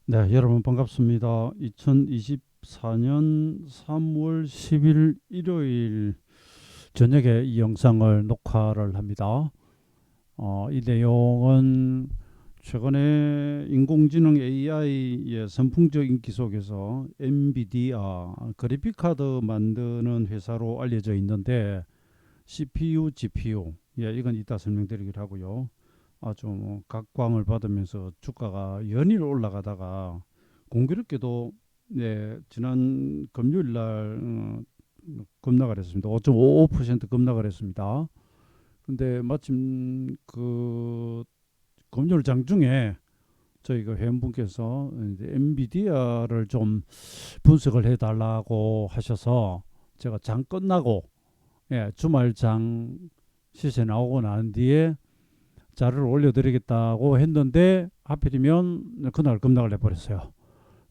네, 여러분 반갑습니다. 2024년 3월 10일 일요일 저녁에 이 영상을 녹화를 합니다. 이 내용은 최근에 인공지능 AI의 선풍적 인기 속에서 엔비디아 그래픽카드 만드는 회사로 알려져 있는데 CPU, GPU, 이건 이따 설명드리기로 하고요. 아주 각광을 받으면서 주가가 연일 올라가다가 공교롭게도 지난 금요일 날 급락을 했습니다. 5.55% 급락을 했습니다. 근데 마침 그 금요일 장중에 저희 그 회원분께서 이제 엔비디아를 좀 분석을 해달라고 하셔서 제가 장 끝나고 주말 장 시세 나오고 난 뒤에 자료를 올려드리겠다고 했는데 하필이면 그날 급락을 해버렸어요.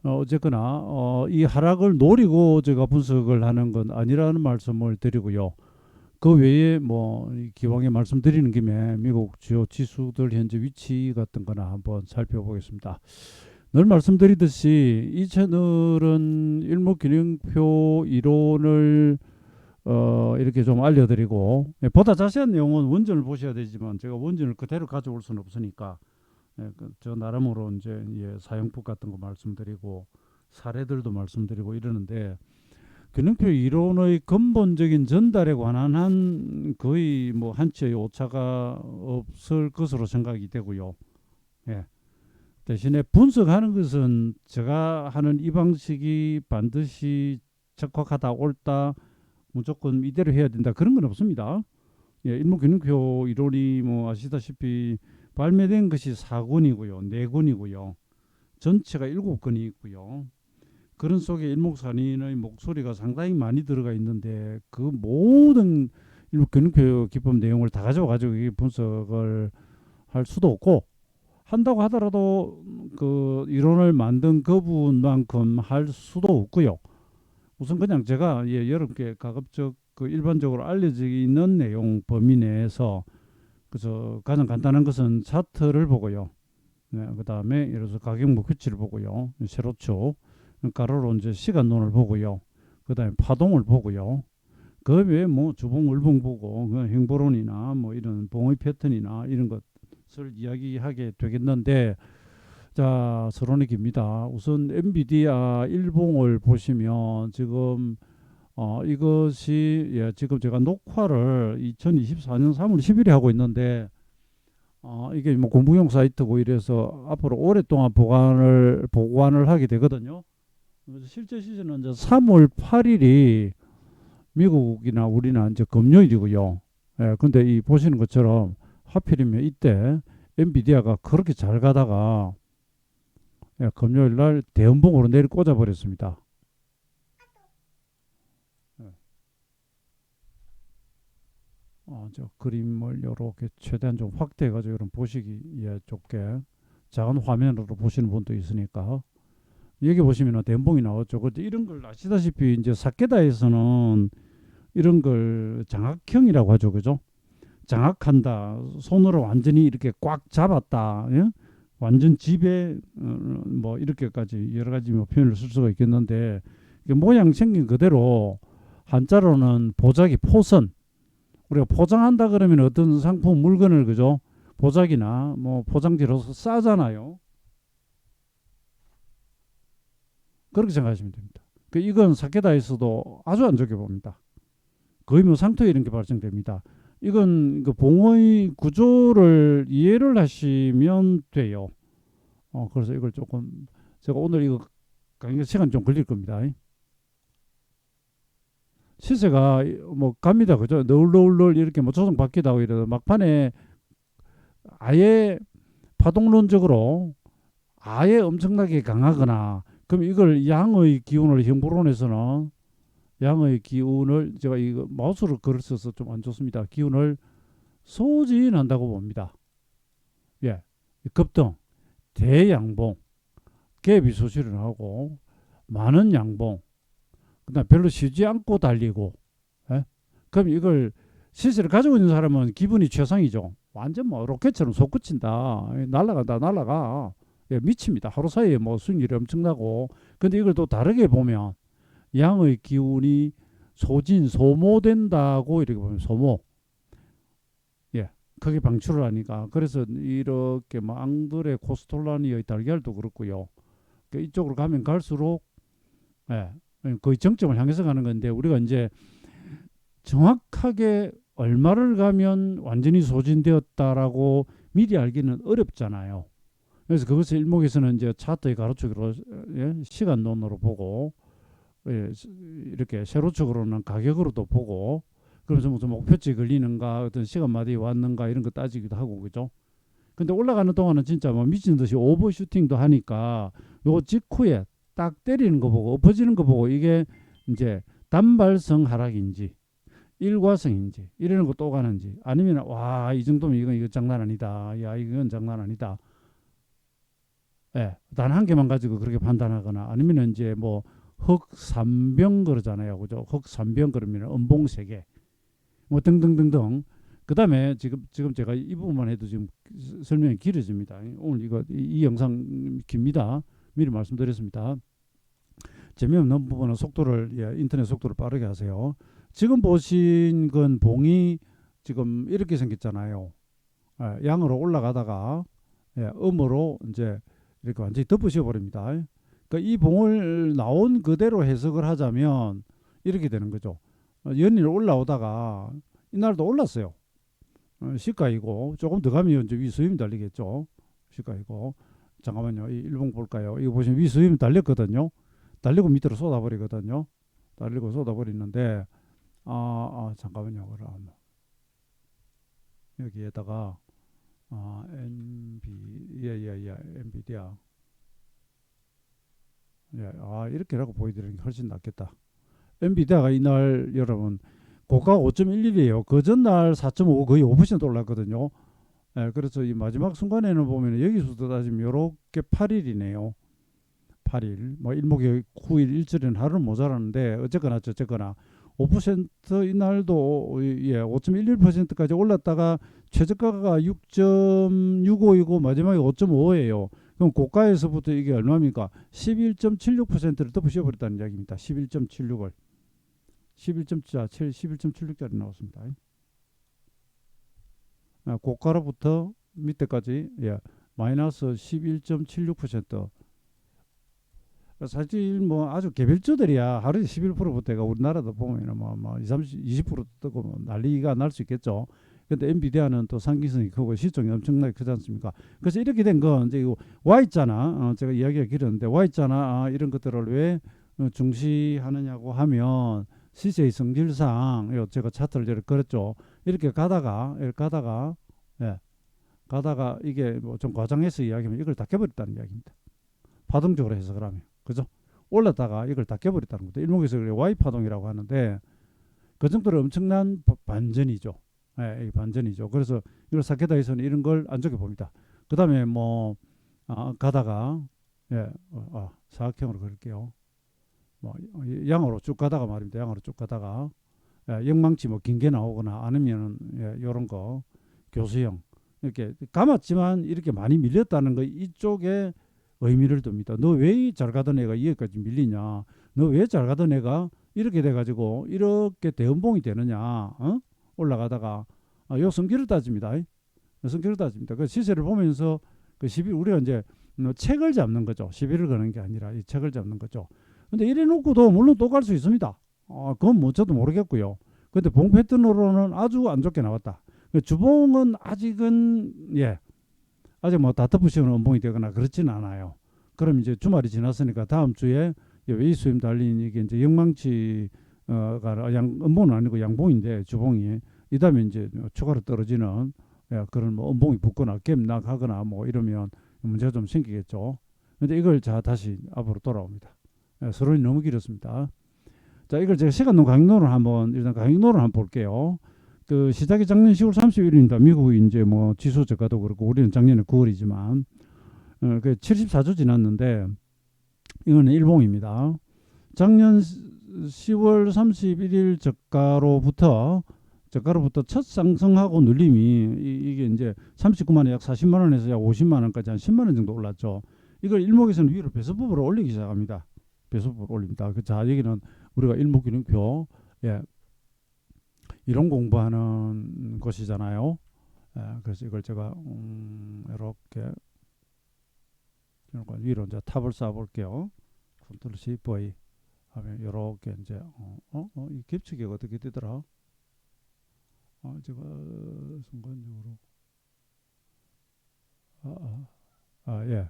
어쨌거나 이 하락을 노리고 제가 분석을 하는 건 아니라는 말씀을 드리고요. 그 외에 뭐 기왕에 말씀드리는 김에 미국 주요 지수들 현재 위치 같은 거나 한번 살펴보겠습니다. 늘 말씀드리듯이 이 채널은 일목균형표 이론을 이렇게 좀 알려드리고 보다 자세한 내용은 원전을 보셔야 되지만 제가 원전을 그대로 가져올 수는 없으니까 저 나름으로 이제 사용법 같은 거 말씀드리고 사례들도 말씀드리고 이러는데 균형표 이론의 근본적인 전달에 관한 한 거의 뭐 한치의 오차가 없을 것으로 생각이 되고요. 예. 대신에 분석하는 것은 제가 하는 이 방식이 반드시 적확하다 옳다 무조건 이대로 해야 된다 그런 건 없습니다. 일목균형표 이론이 뭐 아시다시피 발매된 것이 4권이고요, 4권이고요, 전체가 7권이 있고요. 그런 속에 일목산인의 목소리가 상당히 많이 들어가 있는데 그 모든 일목균형표 기법 내용을 다 가지고 분석을 할 수도 없고 한다고 하더라도 그 이론을 만든 그분만큼 할 수도 없고요. 우선 그냥 제가 여러분께 가급적 그 일반적으로 알려져 있는 내용 범위 내에서 그래서 가장 간단한 것은 차트를 보고요. 그 다음에 예를 들어서 가격 목표치를 보고요. 세로축 가로로 이제 시간론을 보고요. 그 다음에 파동을 보고요. 그 외에 뭐 주봉, 월봉 보고 그 행보론이나 뭐 이런 봉의 패턴이나 이런 것을 이야기하게 되겠는데 자, 서론이 깁니다. 우선 엔비디아 일봉을 보시면 지금 이것이 지금 제가 녹화를 2024년 3월 10일에 하고 있는데 이게 뭐 공부용 사이트고 이래서 앞으로 오랫동안 보관을 하게 되거든요. 그래서 실제 시즌은 이제 3월 8일이 미국이나 우리나 이제 금요일이고요. 근데 이 보시는 것처럼 하필이면 이때 엔비디아가 그렇게 잘 가다가 금요일 날 대음봉으로 내리 꽂아 버렸습니다. 저 그림을 이렇게 최대한 좀 확대해가지고 이런 보시기 좋게 작은 화면으로 보시는 분도 있으니까 여기 보시면 대음봉이 나왔죠. 근데 이런 걸 아시다시피 이제 사케다에서는 이런 걸 장악형이라고 하죠, 그죠? 장악한다, 손으로 완전히 이렇게 꽉 잡았다, 예? 완전 지배, 뭐 이렇게까지 여러 가지 뭐 표현을 쓸 수가 있겠는데 모양 생긴 그대로 한자로는 보자기 포선. 우리가 포장한다 그러면 어떤 상품 물건을 그죠? 보자기나 뭐 포장지로서 싸잖아요. 그렇게 생각하시면 됩니다. 이건 사케다에서도 아주 안 좋게 봅니다. 거의 뭐 상토에 이런 게 발생됩니다. 이건 그 봉의 구조를 이해를 하시면 돼요. 그래서 이걸 조금 제가 오늘 이거 강의 시간 좀 걸릴 겁니다. 시세가 뭐 갑니다. 그죠? 널널널 이렇게 뭐 조정 바뀌다 하고 이래도 막판에 아예 파동론적으로 아예 엄청나게 강하거나 그럼 이걸 양의 기운을 형보론에서는 양의 기운을 제가 이거 마우스로 글을 써서 좀 안 좋습니다. 기운을 소진한다고 봅니다. 예, 급등, 대양봉, 갭이 소실을 하고 많은 양봉, 그다음 별로 쉬지 않고 달리고, 예? 그럼 이걸 시세를 가지고 있는 사람은 기분이 최상이죠. 완전 뭐 로켓처럼 솟구친다, 날아간다, 날아가. 예, 미칩니다. 하루 사이에 뭐 수익률이 엄청나고. 근데 이걸 또 다르게 보면 양의 기운이 소모된다고 이렇게 보면 소모. 예. 그게 방출을 하니까. 그래서 이렇게 뭐 앙드레 코스톨라니의 달걀도 그렇고요. 이쪽으로 가면 갈수록 예, 거의 정점을 향해서 가는 건데 우리가 이제 정확하게 얼마를 가면 완전히 소진되었다라고 미리 알기는 어렵잖아요. 그래서 그것을 일목에서는 이제 차트의 가로축으로 예, 시간론으로 보고 예, 이렇게 세로축으로는 가격으로도 보고 그러면서 무슨 목표치 걸리는가 어떤 시간마다 왔는가 이런 거 따지기도 하고 그죠. 근데 올라가는 동안은 진짜 뭐 미친 듯이 오버슈팅도 하니까 요 직후에 딱 때리는 거 보고 엎어지는 거 보고 이게 이제 단발성 하락인지 일과성인지 이러는 거 또 가는지 아니면 와 이 정도면 이거 장난 아니다. 야 이건 장난 아니다. 예, 단 한 개만 가지고 그렇게 판단하거나 아니면 이제 뭐 흑삼병 그러잖아요. 그죠? 흑삼병 그러면 음봉 세 개. 뭐 등등등등. 그다음에 지금 제가 이 부분만 해도 지금 설명이 길어집니다. 오늘 이 영상 깁니다. 미리 말씀드렸습니다. 재미없는 부분은 속도를 예, 인터넷 속도를 빠르게 하세요. 지금 보신 건 봉이 지금 이렇게 생겼잖아요. 예, 양으로 올라가다가 예, 음으로 이제 이렇게 완전히 덮으셔 버립니다. 그러니까 이 봉을 나온 그대로 해석을 하자면 이렇게 되는 거죠. 연일 올라오다가 이날도 올랐어요. 시가이고 조금 더 가면 이제 위수임이 달리겠죠. 시가이고 잠깐만요. 이 일봉 볼까요? 이거 보시면 위수임이 달렸거든요. 달리고 밑으로 쏟아버리거든요. 달리고 쏟아버리는데 잠깐만요. 그럼 여기에다가 엔비디아 예, 이렇게라고 보여드리는 게 훨씬 낫겠다. 엔비디아가 이날 여러분 고가 5.11이에요. 그 전날 4.5 거의 5% 올랐거든요. 예, 그래서 이 마지막 순간에는 보면 여기서도 따지면 이렇게 8일이네요. 8일. 뭐 일목이 9일 일주일은 하루는 모자라는데 어쨌거나 5% 이날도 예, 5.11%까지 올랐다가 최저가가 6.65이고 마지막에 5.5예요. 그럼 고가에서부터 이게 얼마입니까? 11.76%를 더 부셔버렸다는 이야기입니다. 11.76을. 11.76짜리 나왔습니다. 고가로부터 밑에까지 예, 마이너스 11.76%. 사실 뭐 아주 개별주들이야 하루에 11%부터가 우리나라도 보면은 뭐 20, 30% 뜨고 뭐 난리가 날 수 있겠죠. 근데 엔비디아는 또 상기성이 크고 시총이 엄청나게 크지 않습니까? 그래서 이렇게 된 건 이제 Y자나 제가 이야기가 길었는데 Y자나 이런 것들을 왜 중시하느냐고 하면 시세의 성질상 제가 차트를 이렇게 그렸죠. 이렇게 가다가 예, 가다가 이게 뭐 좀 과장해서 이야기하면 이걸 다 깨버렸다는 이야기입니다. 파동적으로 해석을 하면 그죠? 올랐다가 이걸 다 깨버렸다는 것도 일목에서 Y 파동이라고 하는데 그 정도로 엄청난 반전이죠. 예, 반전이죠. 그래서 이걸 사케다에서는 이런 걸 안 좋게 봅니다. 그 다음에 뭐 가다가 예, 사각형으로 그릴게요. 뭐 양으로 쭉 가다가 말입니다. 양으로 쭉 가다가 예, 영망치 뭐 긴 게 나오거나 아니면은 예, 이런 거 교수형 이렇게 감았지만 이렇게 많이 밀렸다는 거 이쪽에 의미를 둡니다. 너 왜 잘 가던 애가 여기까지 밀리냐? 너 왜 잘 가던 애가 이렇게 돼가지고 이렇게 대음봉이 되느냐? 올라가다가 요 성질을 따집니다. 성질을 따집니다. 그 시세를 보면서 그 11 우리가 이제 책을 잡는 거죠. 시비를 거는 게 아니라 이 책을 잡는 거죠. 근데 이래 놓고도 물론 또 갈 수 있습니다. 그건 뭐 저도 모르겠고요. 근데 봉 패턴으로는 아주 안 좋게 나왔다. 주봉은 아직은 예. 아직 뭐 다 덮으시는 음봉이 되거나 그렇지는 않아요. 그럼 이제 주말이 지났으니까 다음 주에 외수임 달린 이게 이제 영망치가 음봉은 아니고 양봉인데 주봉이 이 다음에 이제 추가로 떨어지는 예, 그런 뭐 음봉이 붙거나 갭락하거나 뭐 이러면 문제가 좀 생기겠죠. 근데 이걸 자 다시 앞으로 돌아옵니다. 예, 서론이 너무 길었습니다. 자 이걸 제가 시간론 강론을 한번 일단 강론을 한번 볼게요. 그 시작이 작년 10월 31일입니다. 미국이 이제 뭐 지수 저가도 그렇고 우리는 작년에 9월이지만 그 74주 지났는데 이거는 일봉입니다. 작년 10월 31일 저가로부터 첫 상승하고 눌림이 이게 이제 39만 원 약 40만 원에서 약 50만 원까지 한 10만 원 정도 올랐죠. 이걸 일목에서는 위로 배수법으로 올리기 시작합니다. 배수법으로 올립니다. 자, 여기는 우리가 일목균형표, 예, 이론 공부하는 것이잖아요. 예, 그래서 이걸 제가 이렇게 위로 이제 탑을 쏴볼게요. 컨트롤 C V 하면 이렇게 이제 이 겹치기가 어떻게 되더라? 제가 순간적으로 예.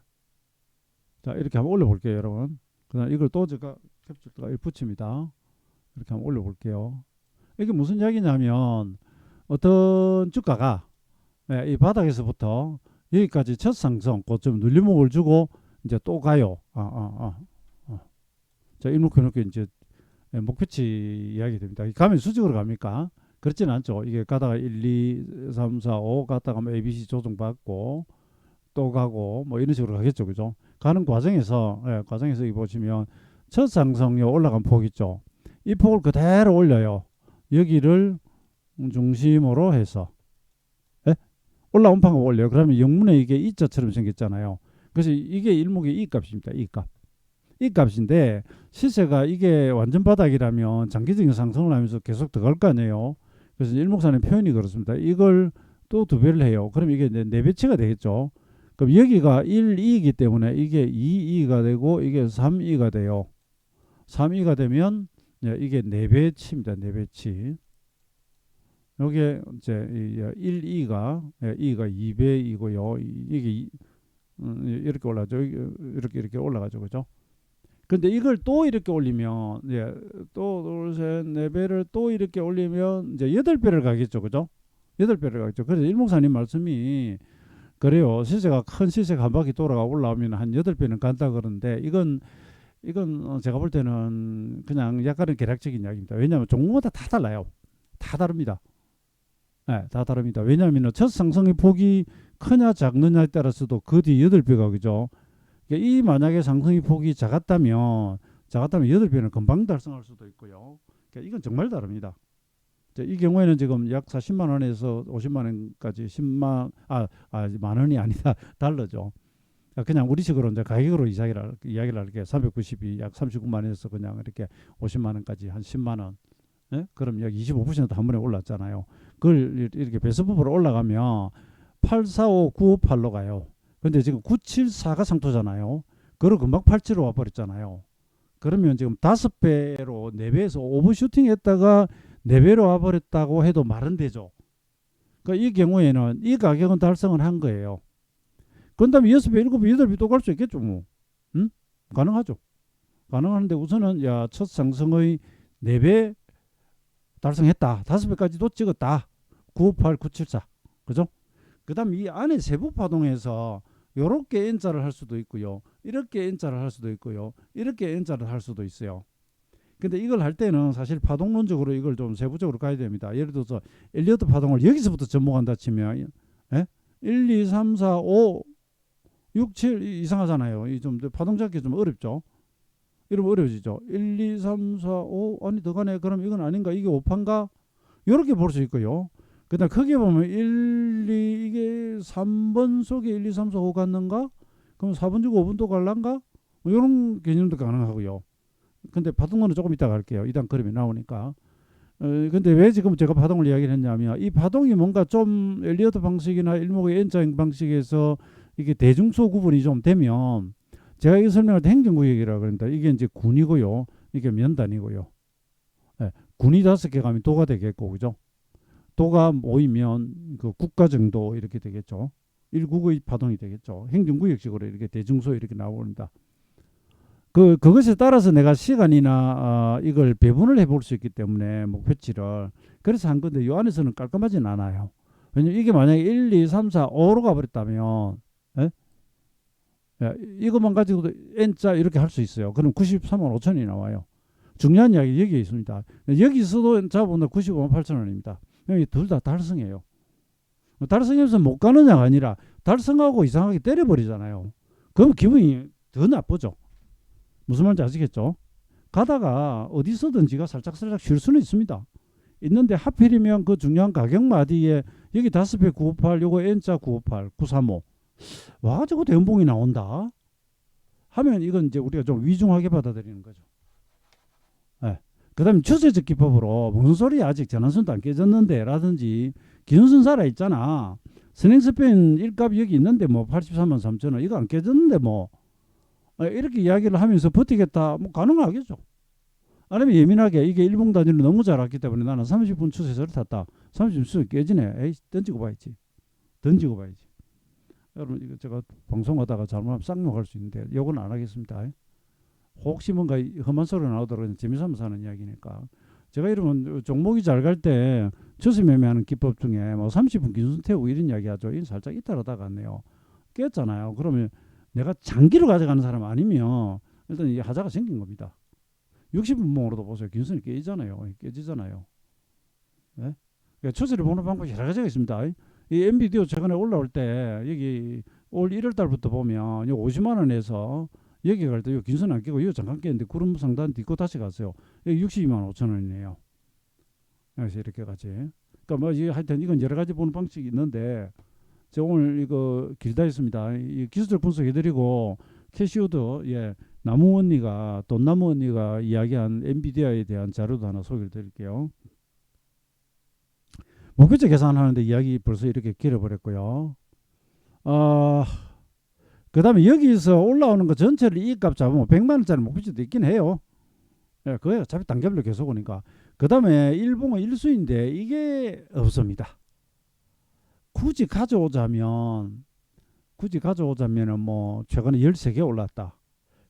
자, 이렇게 한번 올려볼게요, 여러분. 그다음 이걸 또 제가 캡처가 붙입니다. 이렇게 한번 올려볼게요. 이게 무슨 이야기냐면 어떤 주가가, 이 바닥에서부터 여기까지 첫 상승, 그좀 눌림목을 주고 이제 또 가요. 자, 이렇게 이제 목표치 이야기 됩니다. 가면 수직으로 갑니까? 그렇지는 않죠. 이게 가다가 1, 2, 3, 4, 5 갔다가 뭐 ABC 조정받고 또 가고 뭐 이런 식으로 가겠죠. 그죠? 가는 과정에서, 과정에서 이 보시면 첫 상승 올라간 폭 있죠. 이 폭을 그대로 올려요. 여기를 중심으로 해서, 올라온 방을 올려요. 그러면 영문에 이게 이자처럼 생겼잖아요. 그래서 이게 일목의 이 값입니다. 이 값. 이 값인데 시세가 이게 완전 바닥이라면 장기적인 상승을 하면서 계속 더 갈 거 아니에요. 그래서 일목산의 표현이 그렇습니다. 이걸 또 두 배를 해요. 그럼 이게 네 배치가 되겠죠. 그럼 여기가 1, 2이기 때문에 이게 2, 2가 되고 이게 3, 2가 돼요. 3, 2가 되면 이게 네 배치입니다. 네 배치. 요게 이제 1, 2가 2배이고요. 이게 이렇게 올라가죠. 이렇게 올라가죠. 그죠? 근데 이걸 또 이렇게 올리면, 또 둘, 셋, 네 배를 또 이렇게 올리면 이제 8배를 가겠죠. 그죠? 8배를 가겠죠. 그래서 일목사님 말씀이 그래요. 시세가 큰 시세가 한 바퀴 돌아가 올라오면 한 8배는 간다 그러는데 이건 제가 볼 때는 그냥 약간은 계략적인 이야기입니다. 왜냐하면 종목마다 다 달라요. 다 다릅니다. 다 다릅니다. 왜냐하면 첫 상승의 폭이 크냐 작느냐에 따라서도 그 뒤 8배가 그죠. 이 만약에 상승의 폭이 작았다면 8배는 금방 달성할 수도 있고요. 그러니까 이건 정말 다릅니다. 이 경우에는 지금 약 40만 원에서 50만 원까지 10만 만 원이 아니다. 달러죠. 그냥 우리식으로 이제 가격으로 이야기를 할게요. 392, 약 39만 원에서 그냥 이렇게 50만 원까지 한 10만 원. 그럼 약 25% 한 번에 올랐잖아요. 그걸 이렇게 배수법으로 올라가면 845, 958로 가요. 근데 지금 974가 상토잖아요. 그걸 금방 87로 와버렸잖아요. 그러면 지금 5배로 4배에서 오버슈팅 했다가 4배로 와버렸다고 해도 말은 되죠. 그러니까 이 경우에는 이 가격은 달성을 한 거예요. 그 다음에 6배, 7배, 8배 또 갈 수 있겠죠. 뭐. 가능하죠. 가능한데 우선은 첫 상승의 4배 달성했다. 5배까지도 찍었다. 958, 974. 그죠? 그 다음 이 안에 세부 파동에서 요렇게 N자를 할 수도 있고요. 이렇게 N자를 할 수도 있고요. 이렇게 N자를 할 수도 있어요. 근데 이걸 할 때는 사실 파동론적으로 이걸 좀 세부적으로 가야 됩니다. 예를 들어서 엘리어트 파동을 여기서부터 접목한다 치면 1, 2, 3, 4, 5, 6, 7 이상하잖아요. 이 좀 파동 잡기 좀 어렵죠. 이러면 어려워지죠. 1, 2, 3, 4, 5 아니 더 가네. 그럼 이건 아닌가? 이게 5판가? 이렇게 볼 수 있고요. 그 다음 크게 보면 1, 2 이게 3번 속에 1, 2, 3, 4, 5 갔는가? 그럼 4번 주고 5번 또 갈란가? 뭐 이런 개념도 가능하고요. 근데 파동론은 조금 이따 갈게요. 이단 그림이 나오니까. 근데 왜 지금 제가 파동을 이야기를 했냐면 이 파동이 뭔가 좀 엘리어트 방식이나 일목의 N자 방식에서 이게 대중소 구분이 좀 되면 제가 이 설명할 때 행정구역이라고 그럽니다. 이게 이제 군이고요. 이게 면단이고요. 군이 5개 가면 도가 되겠고, 그죠? 도가 모이면 그 국가 정도 이렇게 되겠죠. 일국의 파동이 되겠죠. 행정구역식으로 이렇게 대중소 이렇게 나옵니다. 그것에 따라서 내가 시간이나 이걸 배분을 해볼 수 있기 때문에 목표치를 그래서 한 건데 이 안에서는 깔끔하진 않아요. 왜냐면 이게 만약에 1, 2, 3, 4, 5로 가버렸다면 이것만 가지고도 N자 이렇게 할 수 있어요. 그럼 93만 5천이 나와요. 중요한 이야기 여기에 있습니다. 여기서도 잡아본다 95만 8천 원입니다. 여기 둘 다 달성해요. 달성해서 못 가느냐가 아니라 달성하고 이상하게 때려버리잖아요. 그럼 기분이 더 나쁘죠. 무슨 말인지 아시겠죠? 가다가 어디서든지가 살짝살짝 쉴 수는 있습니다. 있는데 하필이면 그 중요한 가격 마디에 여기 5배 958 요거 N자 958 935 와가지고 대음봉이 나온다. 하면 이건 이제 우리가 좀 위중하게 받아들이는 거죠. 예. 그다음에 추세적 기법으로 무슨 소리야 아직 전환선도 안 깨졌는데 라든지 기준선 살아 있잖아. 스냉스팬 일값 여기 있는데 뭐 83만 3천 원 이거 안 깨졌는데 뭐 이렇게 이야기를 하면서 버티겠다 뭐 가능하겠죠. 아니면 예민하게 이게 일봉 단위로 너무 잘 왔기 때문에 나는 30분 추세서를 탔다. 30분 추세 깨지네. 에이 던지고 봐야지. 던지고 봐야지. 여러분 이거 제가 방송하다가 잘못하면 쌍욕할 수 있는데 요건 안 하겠습니다. 혹시 뭔가 험한 소리 나오더라도 재미삼아서 하는 이야기니까. 제가 이러면 종목이 잘 갈 때 추세 매매하는 기법 중에 뭐 30분 기준 태우고 이런 이야기 하죠. 이건 살짝 이따라다가 갔네요. 깼잖아요. 그러면 내가 장기로 가져가는 사람 아니면 일단 이 하자가 생긴 겁니다. 60분봉으로도 보세요. 기준선이 깨지잖아요. 깨지잖아요. 네? 그러니까 추세를 보는 방법이 여러 가지가 있습니다. 이 엔비디오 최근에 올라올 때 여기 올 1월 달부터 보면 50만 원에서 여기 갈 때 기준선 안 깨고 이거 잠깐 깼는데 구름 상단 딛고 다시 갔어요. 여기 62만 5천 원이네요. 그래서 이렇게 가지. 그러니까 뭐 하여튼 이건 여러 가지 보는 방식이 있는데 제가 오늘 이거 길다 했습니다. 이 기술적 분석해드리고 캐시우드 나무 언니가 돈나무 언니가 이야기한 엔비디아에 대한 자료도 하나 소개를 드릴게요. 목표치 계산하는데 이야기 벌써 이렇게 길어버렸고요. 그 다음에 여기서 올라오는 거 전체를 이익값 잡으면 100만 원짜리 목표치도 있긴 해요. 그게 어차피 단계별로 계속 오니까. 그 다음에 일봉은 일수인데 이게 없습니다. 굳이 가져오자면은 뭐 최근에 13개 올랐다.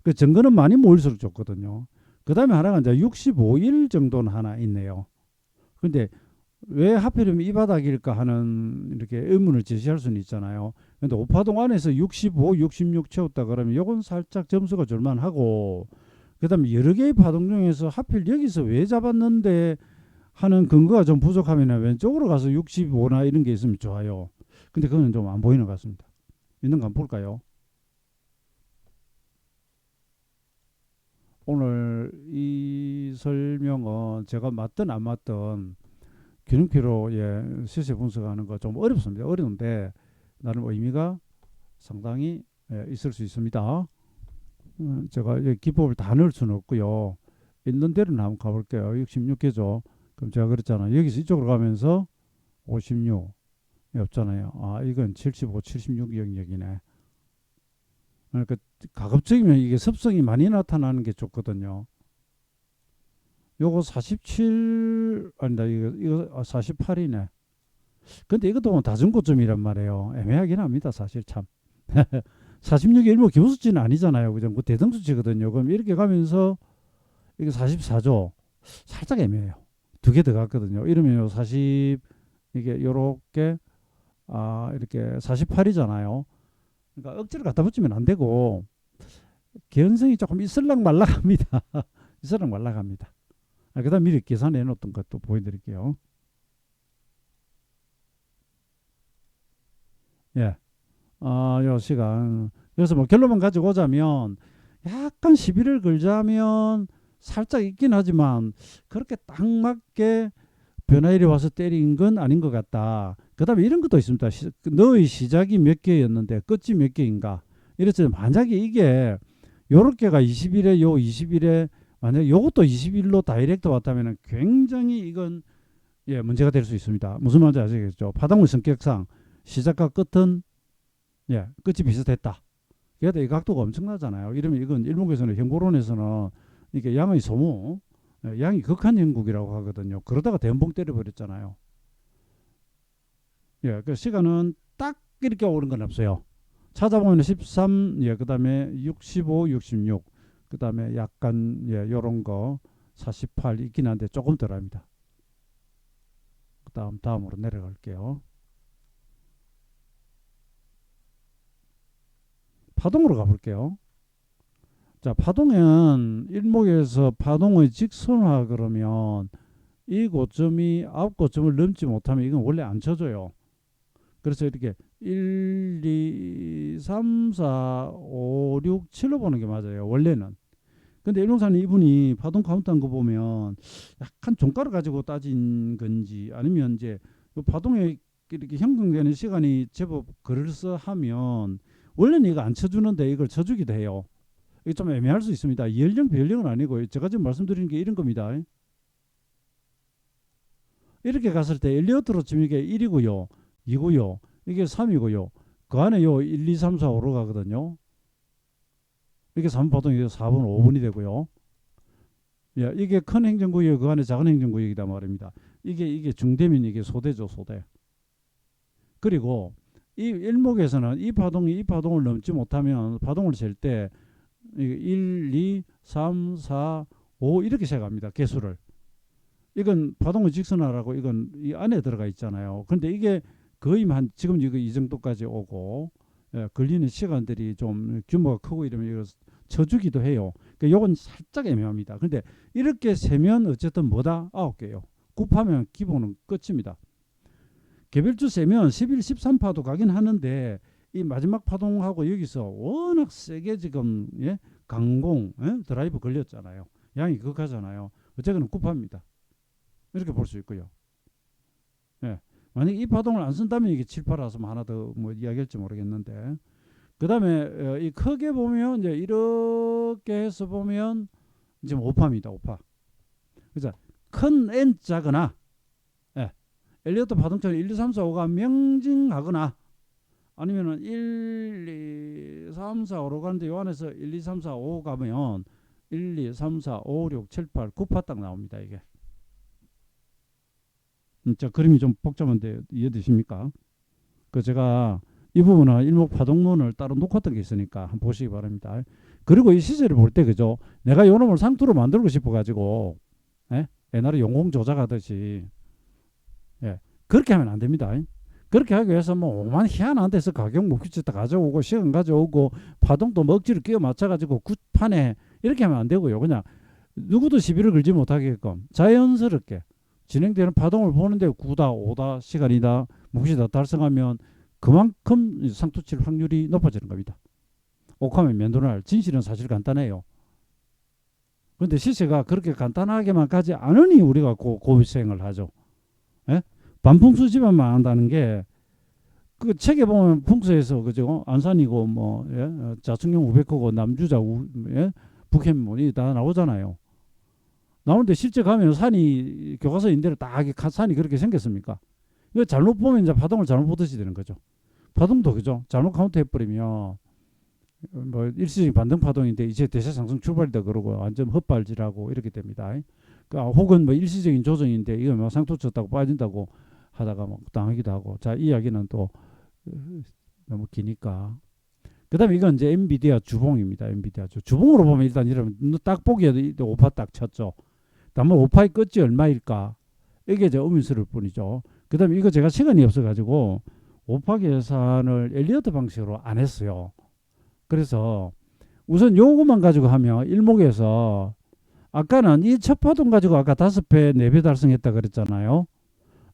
그 증거는 많이 모일수록 좋거든요. 그 다음에 하나가 이제 65일 정도는 하나 있네요. 근데 왜 하필이면 이 바닥일까 하는 이렇게 의문을 제시할 수는 있잖아요. 근데 5파동 안에서 65, 66 채웠다 그러면 요건 살짝 점수가 줄만하고 그 다음에 여러 개의 파동 중에서 하필 여기서 왜 잡았는데 하는 근거가 좀 부족하면 왼쪽으로 가서 65나 이런 게 있으면 좋아요. 근데 그건 좀 안 보이는 것 같습니다. 있는 거 한번 볼까요? 오늘 이 설명은 제가 맞든 안 맞든 기능표로 시세 분석하는 거 좀 어렵습니다. 어려운데 나름 의미가 상당히 있을 수 있습니다. 제가 기법을 다 넣을 수는 없고요. 있는 대로는 한번 가볼게요. 66개죠. 그럼 제가 그랬잖아요. 여기서 이쪽으로 가면서 56 없잖아요. 이건 75, 76 영역이네. 그러니까 가급적이면 이게 습성이 많이 나타나는 게 좋거든요. 요거 47 아니다 이거 48이네. 근데 이것도 다중고점이란 말이에요. 애매하긴 합니다. 사실 참. 46이 일부 기본수치는 아니잖아요. 그죠? 그 대등수치거든요. 그럼 이렇게 가면서 이게 44죠. 살짝 애매해요. 두 개 더 갔거든요. 이러면 40 이게 요렇게 이렇게 48이잖아요. 그러니까 억지로 갖다 붙이면 안 되고 개연성이 조금 있을랑 말락합니다. 있을랑 말락합니다. 그다음 미리 계산해 놓던 것도 보여드릴게요. 요 시간. 그래서 뭐 결론만 가지고 오자면 약간 시비를 걸자면 살짝 있긴 하지만 그렇게 딱 맞게 변화일이 와서 때린 건 아닌 것 같다. 그 다음에 이런 것도 있습니다. 너의 시작이 몇 개였는데 끝이 몇 개인가. 이랬죠. 만약에 이게 요렇게가 20일에 요 20일에 만약에 요것도 20일로 다이렉트 왔다면 굉장히 이건 문제가 될 수 있습니다. 무슨 말인지 아시겠죠? 파동의 성격상 시작과 끝은 끝이 비슷했다. 그래도 이 각도가 엄청나잖아요. 이러면 이건 일본에서는 형보론에서는 이게 양의 소모, 양이 극한 형국이라고 하거든요. 그러다가 대음봉 때려버렸잖아요. 그 시간은 딱 이렇게 오른 건 없어요. 찾아보면 13, 그 다음에 65, 66, 그 다음에 약간 요런 거 48 있긴 한데 조금 덜합니다. 다음으로 내려갈게요. 파동으로 가볼게요. 자, 파동은 일목에서 파동의 직선화 그러면 이 고점이 9고점을 넘지 못하면 이건 원래 안 쳐줘요. 그래서 이렇게 1, 2, 3, 4, 5, 6, 7로 보는 게 맞아요. 원래는. 근데 일봉사는 이분이 파동 카운트한 거 보면 약간 종가를 가지고 따진 건지 아니면 이제 파동에 이렇게 형성되는 시간이 제법 그럴싸하면 원래는 이거 안 쳐주는데 이걸 쳐주기도 해요. 이게 좀 애매할 수 있습니다. 연령 비연령은 아니고 제가 지금 말씀드리는 게 이런 겁니다. 이렇게 갔을 때 엘리어트로 치면 이게 1이고요. 2고요. 이게 3이고요. 그 안에 요 1, 2, 3, 4, 5로 가거든요. 이게 3파동이 4분, 5분이 되고요. 예, 이게 큰 행정구역, 그 안에 작은 행정구역이다 말입니다. 이게 중대면 이게 소대죠, 소대. 그리고 이 일목에서는 이 파동이 이 파동을 넘지 못하면 파동을 잴 때 1, 2, 3, 4, 5 이렇게 세갑니다. 개수를. 이건 파동의 직선화라고 이건 이 안에 들어가 있잖아요. 근데 이게 거의 한 지금 이거 이 정도까지 오고 예, 걸리는 시간들이 좀 규모가 크고 이러면 이거 쳐주기도 해요. 그러니까 요건 살짝 애매합니다. 근데 이렇게 세면 어쨌든 뭐다? 9개요. 곱하면 기본은 끝입니다. 개별주 세면 11, 13파도 가긴 하는데 이 마지막 파동하고 여기서 워낙 세게 지금 예? 강공 예? 드라이브 걸렸잖아요. 양이 극하잖아요. 어쨌거나 곱합니다. 이렇게 볼 수 있고요. 예. 만약 이 파동을 안 쓴다면 이게 7, 8 왔으면 하나 더 뭐 이야기할지 모르겠는데 그 다음에 이 크게 보면 이제 이렇게 해서 보면 지금 5파입니다. 5파. 그죠? 큰 N 자거나 예. 엘리어트 파동처럼 1, 2, 3, 4, 5가 명징하거나 아니면은 1, 2, 3, 4, 5로 가는데 요 안에서 1, 2, 3, 4, 5 가면 1, 2, 3, 4, 5, 6, 7, 8, 9파 딱 나옵니다. 이게. 진짜 그림이 좀 복잡한데 이해되십니까? 그 제가 이 부분은 일목파동론을 따로 놓았던 게 있으니까 한번 보시기 바랍니다. 그리고 이 시제를 볼 때 그죠? 내가 요 놈을 상투로 만들고 싶어 가지고 예? 옛날에 용공 조작하듯이 예. 그렇게 하면 안 됩니다. 그렇게 하기 위해서 뭐 오만 희한한 데서 가격 목표치 다 가져오고 시간 가져오고 파동도 먹지를 끼워 맞춰가지고 굿판에 이렇게 하면 안 되고요. 그냥 누구도 시비를 걸지 못하게끔 자연스럽게 진행되는 파동을 보는데 9다, 5다, 시간이다, 묵시다 달성하면 그만큼 상투 칠 확률이 높아지는 겁니다. 옥하면 면도날 진실은 사실 간단해요. 그런데 시세가 그렇게 간단하게만 가지 않으니 우리가 고비생을 하죠. 예? 반풍수 집안만 한다는 게 그 책에 보면 풍수에서 그죠 안산이고 뭐 예? 자충령 우백호고 남주자 예? 북해문이 다 나오잖아요. 나오는데 실제 가면 산이 교과서인대로 딱 산이 그렇게 생겼습니까? 이거 잘못 보면 이제 파동을 잘못 보듯이 되는 거죠. 파동도 그죠? 잘못 카운트 해버리면 뭐 일시적인 반등 파동인데 이제 대세 상승 출발이다 그러고 완전 헛발질하고 이렇게 됩니다. 그러니까 혹은 뭐 일시적인 조정인데 이거 뭐 상투 쳤다고 빠진다고 하다가 막 당하기도 하고. 자, 이 이야기는 또 너무 기니까. 그다음에 이건 이제 엔비디아 주봉입니다. 엔비디아 주봉으로 보면 일단 이러면 딱 보기에도 5파 딱 쳤죠. 다만 5파의 끝이 얼마일까? 이게 이제 의문스러울 뿐이죠. 그다음에 이거 제가 시간이 없어가지고 5파 계산을 엘리어트 방식으로 안 했어요. 그래서 우선 요것만 가지고 하면 일목에서 아까는 이 첫 파동 가지고 아까 5배, 4배 달성했다 그랬잖아요.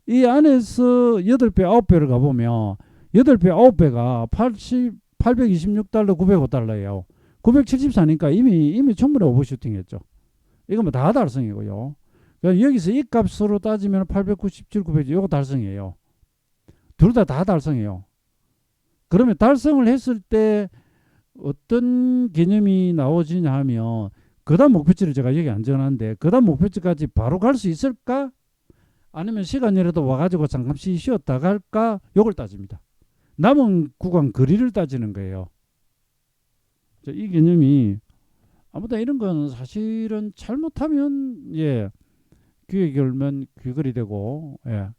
이 안에서 8배, 9배를 가보면 8배, 9배가 826달러, 905달러예요. 974니까 이미 충분히 오버슈팅 했죠. 이거 뭐 다 달성이고요. 그러니까 여기서 이 값으로 따지면 897, 900, 이거 달성이에요. 둘 다 달성이에요. 그러면 달성을 했을 때 어떤 개념이 나오지냐 하면 그 다음 목표치를 제가 여기 안 정하는데 그 다음 목표치까지 바로 갈 수 있을까? 아니면 시간이라도 와가지고 잠깐씩 쉬었다 갈까? 요걸 따집니다. 남은 구간 거리를 따지는 거예요. 이 개념이 아무튼 이런 건 사실은 잘못하면 예 귀에 걸면 귀걸이 되고 예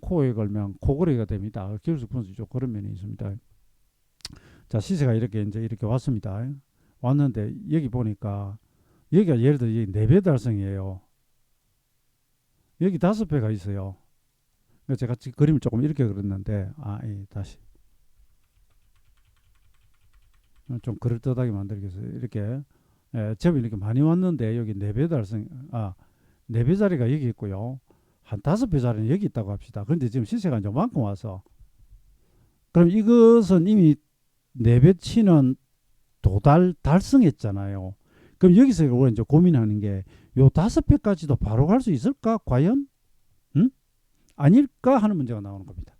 코에 걸면 코걸이가 됩니다. 기울수 분수죠. 그런 면이 있습니다. 자, 시세가 이렇게 이제 이렇게 왔습니다. 왔는데 여기 보니까 여기가 예를 들어 4배 달성이에요. 여기 5배가 있어요. 제가 지금 그림을 조금 이렇게 그렸는데 다시 좀 그럴듯하게 만들기 위해서 이렇게 제법 이렇게 많이 왔는데 여기 4배 달성 4배 자리가 여기 있고요. 한 5배 자리는 여기 있다고 합시다. 그런데 지금 시세가 이만큼 와서 그럼 이것은 이미 4배 치는 달성했잖아요. 그럼 여기서 우리가 이제 고민하는 게 요 5배까지도 바로 갈 수 있을까? 과연? 응? 아닐까? 하는 문제가 나오는 겁니다.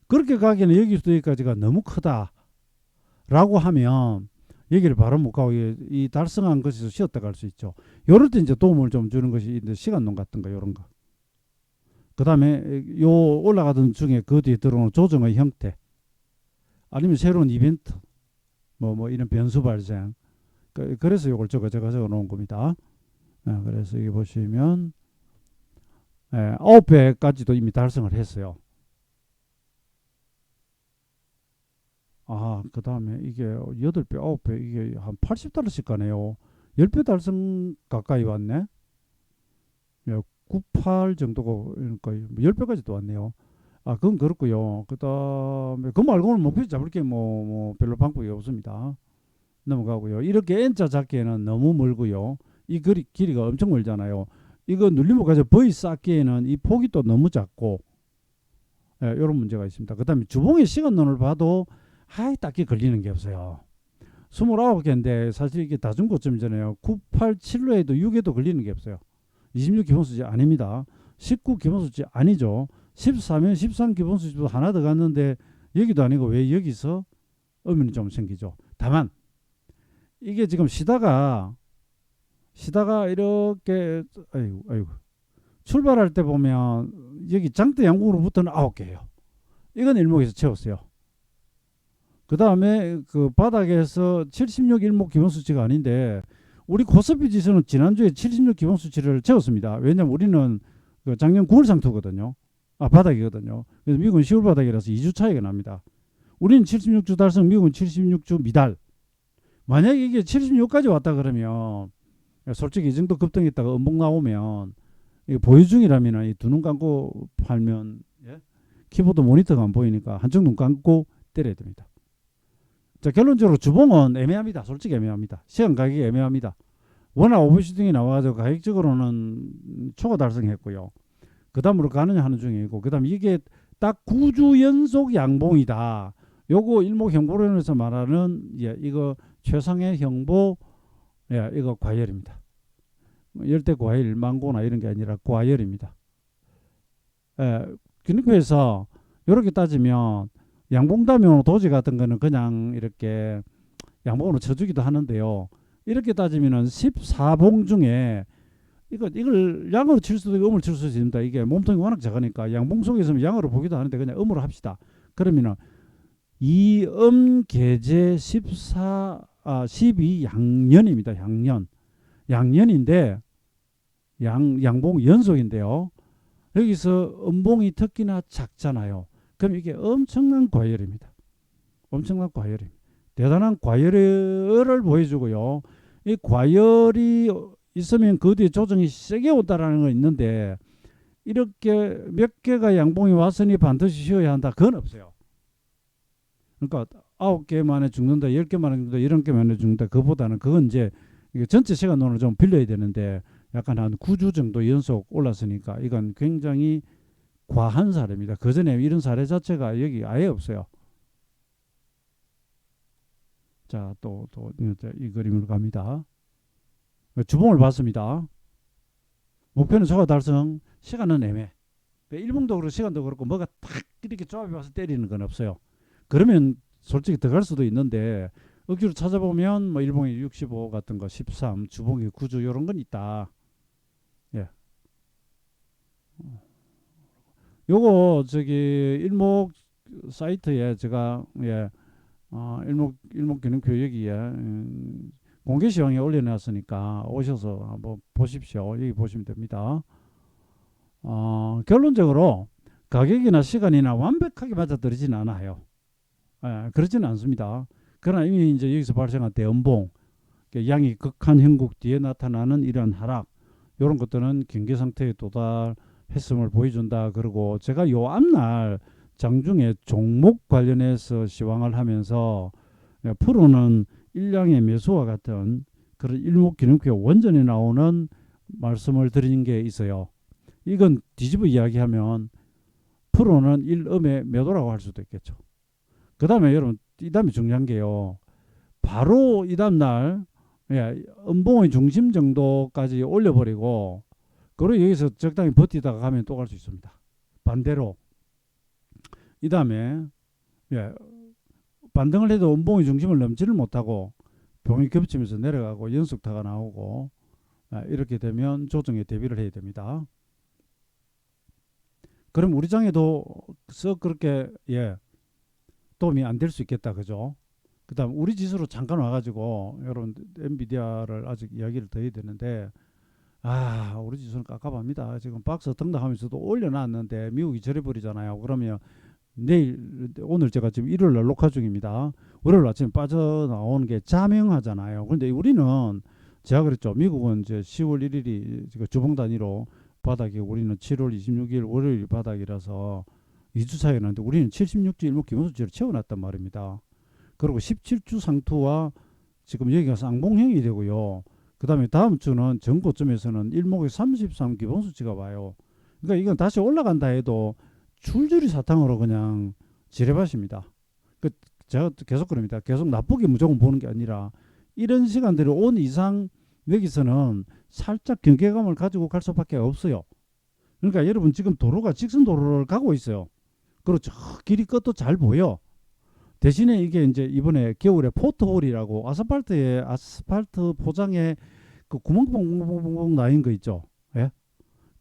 그렇게 가기에는 여기부터 여기까지가 너무 크다. 라고 하면 여기를 바로 못 가고 이 달성한 것에서 쉬었다 갈 수 있죠. 요럴 때 이제 도움을 좀 주는 것이 이제 시간론 같은 거 요런 거. 그 다음에 요 올라가던 중에 그 뒤에 들어오는 조정의 형태 아니면 새로운 이벤트 뭐 이런 변수 발생 그래서 요걸 적어 놓은 겁니다. 그래서 여기 보시면 9배까지도 이미 달성을 했어요. 그 다음에 이게 8배, 9배, 이게 한 80달러씩 가네요. 10배 달성 가까이 왔네. 98 정도고, 그러니까 10배까지도 왔네요. 그건 그렇고요. 그 다음에, 그 말고는 목표 잡을 게 뭐 별로 방법이 없습니다. 넘어가고요. 이렇게 N자 잡기에는 너무 멀고요. 이 길이가 엄청 멀잖아요. 이거 눌림목 가서 V 쌓기에는 이 폭이 또 너무 작고, 이런 문제가 있습니다. 그 다음에 주봉의 시간론을 봐도 딱히 걸리는 게 없어요. 29개인데 사실 이게 다중고점이잖아요. 9, 8, 7로 해도 6에도 걸리는 게 없어요. 26 기본수치 아닙니다. 19 기본수치 아니죠. 14면 13 기본수치도 하나 더 갔는데 여기도 아니고 왜 여기서 의문이 좀 생기죠. 다만 이게 지금 시다가 이렇게 아이고 출발할 때 보면 여기 장대 양궁으로부터는 9개예요. 이건 일목에서 채웠어요. 그 다음에 그 바닥에서 76 일목 기본수치가 아닌데 우리 코스피 지수는 지난주에 76 기본수치를 채웠습니다. 왜냐면 우리는 그 작년 9월 상투거든요. 바닥이거든요. 그래서 미국은 10월 바닥이라서 2주 차이가 납니다. 우리는 76주 달성, 미국은 76주 미달. 만약에 이게 76까지 왔다 그러면 솔직히 이 정도 급등했다가 음봉 나오면 이게 보유 중이라면 이 두 눈 감고 팔면 키보드 모니터가 안 보이니까 한쪽 눈 감고 때려야 됩니다. 자, 결론적으로 주봉은 애매합니다. 솔직히 애매합니다. 시간 가격이 애매합니다. 워낙 오버슈팅이 나와가지고 가격적으로는 초과 달성했고요. 그 다음으로 가느냐 하는 중이고, 그 다음 이게 딱 9주 연속 양봉이다. 요거 일목형보론에서 말하는 이거 최상의 형보 이거 과열입니다. 열대 과열, 망고나 이런 게 아니라 과열입니다. 그러니까 해서 이렇게 따지면 양봉다면 도지 같은 거는 그냥 이렇게 양봉으로 쳐주기도 하는데요. 이렇게 따지면은 14봉 중에 이걸 양으로 칠 수도 있고 음으로 칠 수도 있습니다. 이게 몸통이 워낙 작으니까 양봉 속에 있으면 양으로 보기도 하는데 그냥 음으로 합시다. 그러면은 2음 계제 12 양년입니다. 양년인데 양봉 연속인데요. 여기서 음봉이 특히나 작잖아요. 그럼 이게 엄청난 과열입니다. 엄청난 과열입니다. 대단한 과열을 보여주고요. 이 과열이 있으면 그 뒤에 조정이 세게 온다라는 거 있는데 이렇게 몇 개가 양봉이 왔으니 반드시 쉬어야 한다. 그건 없어요. 그러니까 9개 만에 죽는다, 10개 만에 죽는다, 11개 만에 죽는다. 그보다는 그건 이제 전체 시간론을 좀 빌려야 되는데 약간 한 9주 정도 연속 올랐으니까 이건 굉장히 과한 사례입니다. 그 전에 이런 사례 자체가 여기 아예 없어요. 자, 또 이 그림으로 갑니다. 주봉을 봤습니다. 목표는 초과 달성, 시간은 애매. 일봉도 그렇고 시간도 그렇고 뭐가 딱 이렇게 조합이 와서 때리는 건 없어요. 그러면 솔직히 들어갈 수도 있는데 억지로 찾아보면 뭐 일봉이 65 같은 거 13, 주봉이 9주 이런 건 있다. 요거 일목 사이트에 제가 일목 기능표 여기에 공개 시황에 올려놨으니까 오셔서 한번 보십시오. 여기 보시면 됩니다. 결론적으로 가격이나 시간이나 완벽하게 맞아떨어지는 않아요. 그렇지는 않습니다. 그러나 이미 이제 여기서 발생한 대음봉, 양이 극한 형국 뒤에 나타나는 이러한 하락, 이런 것들은 경계 상태에 도달했음을 보여준다. 그리고 제가 요 앞날 장중에 종목 관련해서 시황을 하면서 프로는 일량의 매수와 같은 그런 일목기능표 원전에 나오는 말씀을 드린 게 있어요. 이건 뒤집어 이야기하면 프로는 일음의 매도라고 할 수도 있겠죠. 그 다음에 여러분 이 다음에 중요한 게요. 바로 이 다음날 음봉의 중심 정도까지 올려버리고 그리고 여기서 적당히 버티다가 가면 또 갈 수 있습니다. 반대로 이 다음에 반등을 해도 음봉의 중심을 넘지를 못하고 봉이 겹치면서 내려가고 연속타가 나오고 이렇게 되면 조정에 대비를 해야 됩니다. 그럼 우리 장에도 썩 그렇게 도움이 안 될 수 있겠다, 그죠? 그다음 우리 지수로 잠깐 와가지고 여러분 엔비디아를 아직 이야기를 더 해야 되는데 우리 지수는 깝깝합니다. 지금 박스 등락하면서도 올려놨는데 미국이 저래버리잖아요. 그러면 오늘 제가 지금 일요일 날 녹화 중입니다. 월요일 아침에 빠져나오는 게 자명하잖아요. 그런데 우리는 제가 그랬죠. 미국은 이제 10월 1일이 주봉 단위로 바닥이고 우리는 7월 26일 월요일 바닥이라서 2주 차이가 나는데 우리는 76주 일목 기본수치를 채워놨단 말입니다. 그리고 17주 상투와 지금 여기가 쌍봉형이 되고요. 그 다음에 다음 주는 전고점에서는 일목에 33 기본수치가 와요. 그러니까 이건 다시 올라간다 해도 줄줄이 사탕으로 그냥 지뢰밭입니다. 제가 계속 그럽니다. 계속 나쁘게 무조건 보는 게 아니라 이런 시간들이 온 이상 여기서는 살짝 경계감을 가지고 갈 수밖에 없어요. 그러니까 여러분 지금 도로가 직선 도로를 가고 있어요. 그리고 저 길이 끝도 잘 보여. 대신에 이게 이제 이번에 겨울에 포트홀이라고 아스팔트 포장에 그 구멍 나인 거 있죠. 예?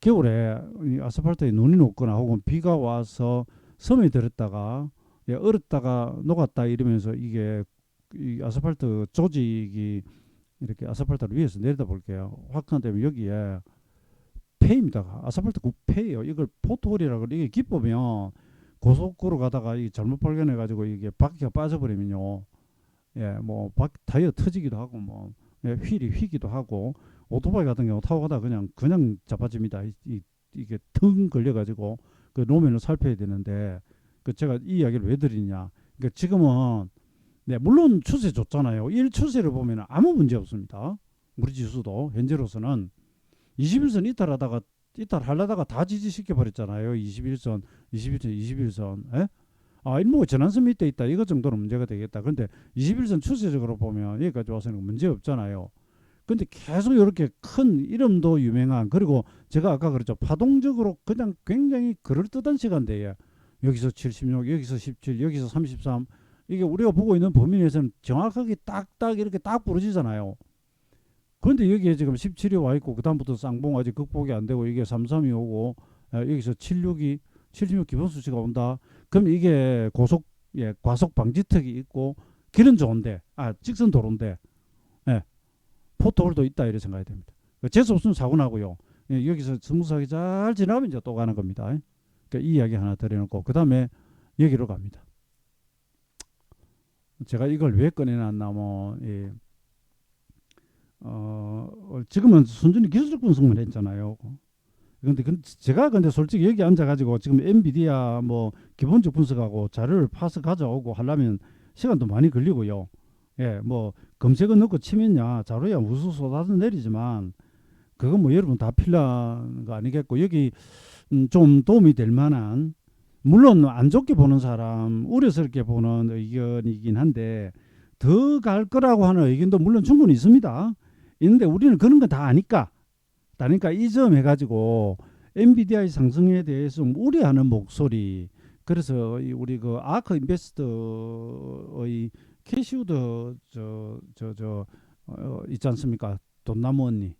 겨울에 아스팔트에 눈이 녹거나 혹은 비가 와서 섬에 들었다가 얼었다가 녹았다 이러면서 이게 이 아스팔트 조직이 이렇게 아스팔트를 위에서 내려다 볼게요. 확산되면 여기에 폐입니다. 아스팔트 폐예요. 이걸 포트홀이라고 이게 기쁘면 고속도로 가다가 이 잘못 발견해가지고 이게 바퀴가 빠져버리면요, 뭐 타이어 터지기도 하고 뭐 휠이 휘기도 하고 오토바이 같은 경우 타고 가다 그냥 자빠집니다. 이게 腾걸려가지고 그 노면을 살펴야 되는데 제가 이 이야기를 왜 드리냐? 그러니까 지금은 물론 추세 좋잖아요. 1추세를 보면 아무 문제 없습니다. 우리 지수도 현재로서는 21선 이탈하려다가 다 지지시켜 버렸잖아요. 21선. 예? 일목의 전환선 밑에 있다. 이거 정도는 문제가 되겠다. 그런데 21선 추세적으로 보면 여기까지 와서는 문제 없잖아요. 근데 계속 이렇게 큰 이름도 유명한, 그리고 제가 아까 그랬죠. 파동적으로 그냥 굉장히 그럴듯한 시간대에 여기서 76, 여기서 17, 여기서 33, 이게 우리가 보고 있는 범위 내에서는 정확하게 딱딱 이렇게 딱 부러지잖아요. 그런데 여기에 지금 17이 와 있고 그다음부터 쌍봉 아직 극복이 안 되고 이게 33이 오고 여기서 76 기본 수치가 온다. 그럼 이게 과속 방지턱이 있고 길은 좋은데 직선 도로인데 포토홀도 있다 이렇게 생각해야 됩니다. 재수 없으면 사고 나고요. 여기서 스무스하게 잘 지나가면 이제 또 가는 겁니다. 그러니까 이 이야기 하나 드려놓고 그 다음에 여기로 갑니다. 제가 이걸 왜 꺼내놨냐면 지금은 순전히 기술적 분석만 했잖아요. 근데 제가 솔직히 여기 앉아가지고 지금 엔비디아 뭐 기본적 분석하고 자료를 파서 가져오고 하려면 시간도 많이 걸리고요. 뭐 검색어 넣고 치면야 자료야 우수 쏟아져 내리지만 그건 뭐 여러분 다 필요한 거 아니겠고, 여기 좀 도움이 될 만한, 물론 안 좋게 보는 사람, 우려스럽게 보는 의견이긴 한데 더 갈 거라고 하는 의견도 물론 충분히 있습니다. 있는데 우리는 그런 거 다 아니까 이 점 해가지고 엔비디아의 상승에 대해서 우려하는 목소리. 그래서 우리 그 아크 인베스트의 캐시우드 있지 않습니까? 돈나무 언니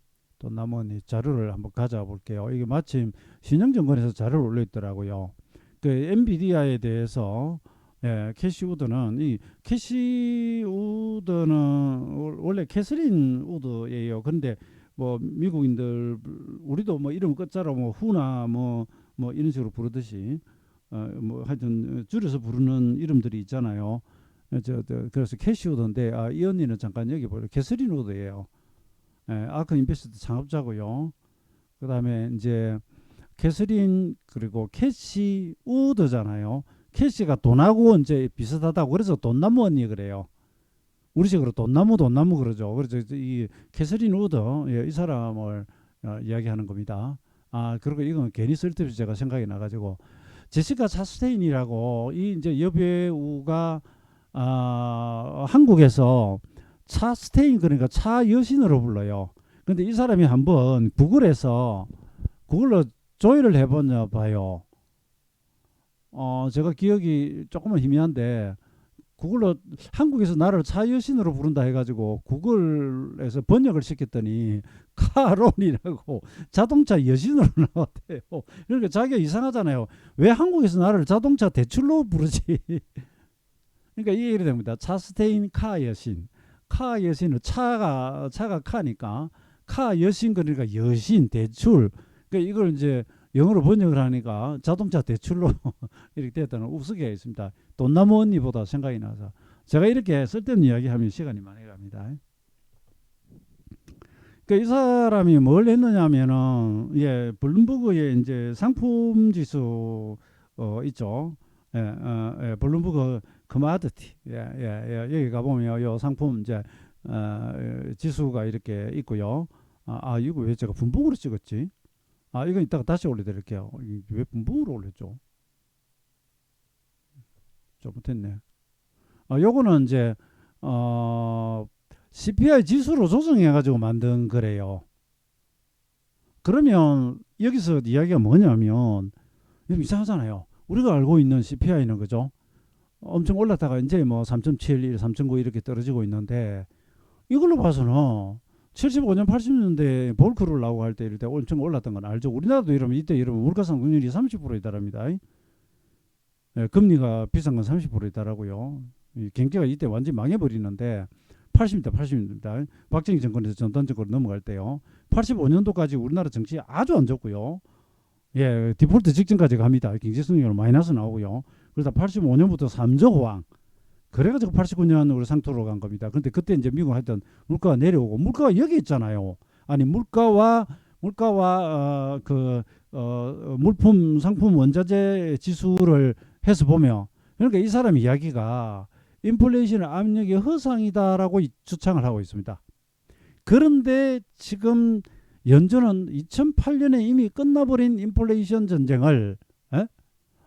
자료를 한번 가져볼게요. 이게 마침 신영증권에서 자료를 올려있더라고요. 그 엔비디아에 대해서 캐시우드는 원래 캐서린 우드예요. 근데 뭐 미국인들 우리도 뭐 이름 끝자로 뭐 후나 뭐 이런 식으로 부르듯이 뭐 하여튼 줄여서 부르는 이름들이 있잖아요. 그래서 캐시우드인데 이 언니는 잠깐 여기 보여 캐서린 우드예요. 아크 인베스트 창업자고요. 그다음에 이제 캐서린 그리고 캐시 우드잖아요. 캐시가 돈하고 이제 비슷하다고 그래서 돈나무 언니 그래요. 우리식으로 돈나무 그러죠. 그래서 이 캐서린 우드 이 사람을 이야기하는 겁니다. 그리고 이건 괜히 쓸데없이 제가 생각이 나가지고 제시카 차스테인이라고 이 이제 여배우가 한국에서 차스테인 그러니까 차 여신으로 불러요. 근데 이 사람이 한번 구글로 조회를 해보냐 봐요. 제가 기억이 조금은 희미한데 구글로 한국에서 나를 차 여신으로 부른다 해가지고 구글에서 번역을 시켰더니 카론이라고 자동차 여신으로 나왔대요. 그러니까 자기가 이상하잖아요. 왜 한국에서 나를 자동차 대출로 부르지? 그러니까 이게 이래 됩니다. 차스테인 카 여신. 카 여신은 차가 카니까 카 여신 그러니까 여신 대출. 그러니까 이걸 이제 영어로 번역을 하니까 자동차 대출로 이렇게 됐다는 우스개가 있습니다. 돈나무 언니보다 생각이 나서 제가 이렇게 쓸데없는 이야기하면 시간이 많이 갑니다. 그러니까 이 사람이 뭘 했느냐면은 블룸버그에 이제 상품 지수 있죠. 블룸버그 커머디티 여기 가보면 요 상품 이제 지수가 이렇게 있고요. 이거 왜 제가 분봉으로 찍었지? 이건 이따가 다시 올려드릴게요. 왜 분봉으로 올렸죠? 잘못했네. 요거는 이제 CPI 지수로 조정해가지고 만든 거래요. 그러면 여기서 이야기가 뭐냐면 이상하잖아요. 우리가 알고 있는 CPI는 그죠? 엄청 올랐다가 이제 뭐 3.71, 3.9 이렇게 떨어지고 있는데 이걸로 봐서는 75년, 80년대 볼크를 나오고 할 때 이럴 때 엄청 올랐던 건 알죠. 우리나라도 이러면 이때 이러면 물가상승률이 30%에 달합니다. 금리가 비싼 건 30%에 달하고요. 경제가 이때 완전히 망해버리는데 80입니다. 박정희 정권에서 전두환 정권으로 넘어갈 때요. 85년도까지 우리나라 정치 아주 안 좋고요. 디폴트 직전까지 갑니다. 경제 성장률 마이너스 나오고요. 그러다 85년부터 3조 호황. 그래가지고 89년 우리 상토로 간 겁니다. 근데 그때 이제 미국 하여튼 물가가 내려오고 물가가 여기 있잖아요. 아니 물가와 물품 상품 원자재 지수를 해서 보면 그러니까 이 사람 이야기가 인플레이션의 압력이 허상이다라고 주창을 하고 있습니다. 그런데 지금 연준은 2008년에 이미 끝나버린 인플레이션 전쟁을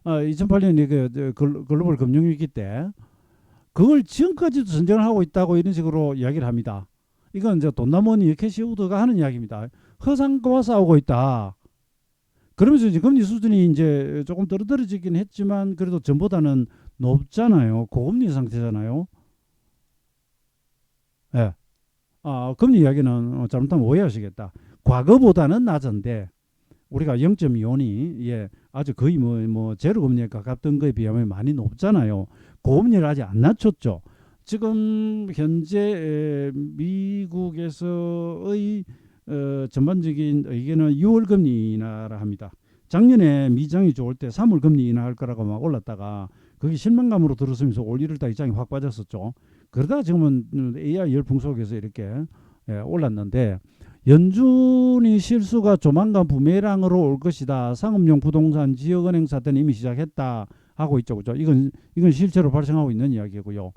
2008년이 글로벌 금융위기 때 그걸 지금까지도 전쟁을 하고 있다고 이런 식으로 이야기를 합니다. 이건 이제 돈나무니 캐시우드가 하는 이야기입니다. 허상과 싸우고 있다. 그러면서 이제 금리 수준이 이제 조금 떨어지긴 했지만 그래도 전보다는 높잖아요. 고금리 상태잖아요. 금리 이야기는 잘못하면 오해하시겠다. 과거보다는 낮은데 우리가 0.25이 아주 거의 뭐 제로 금리에 가깝던 거에 비하면 많이 높잖아요. 고금리를 아직 안 낮췄죠. 지금 현재 미국에서의 전반적인 의견은 6월 금리 인하라 합니다. 작년에 미장이 좋을 때 3월 금리 인하할 거라고 막 올랐다가 그게 실망감으로 들었으면서 올 1월달 이장이 확 빠졌었죠. 그러다가 지금은 AI 열풍 속에서 이렇게 올랐는데 연준이 실수가 조만간 부메랑으로 올 것이다. 상업용 부동산 지역은행 사태는 이미 시작했다 하고 있죠. 그죠? 이건 실제로 발생하고 있는 이야기고요.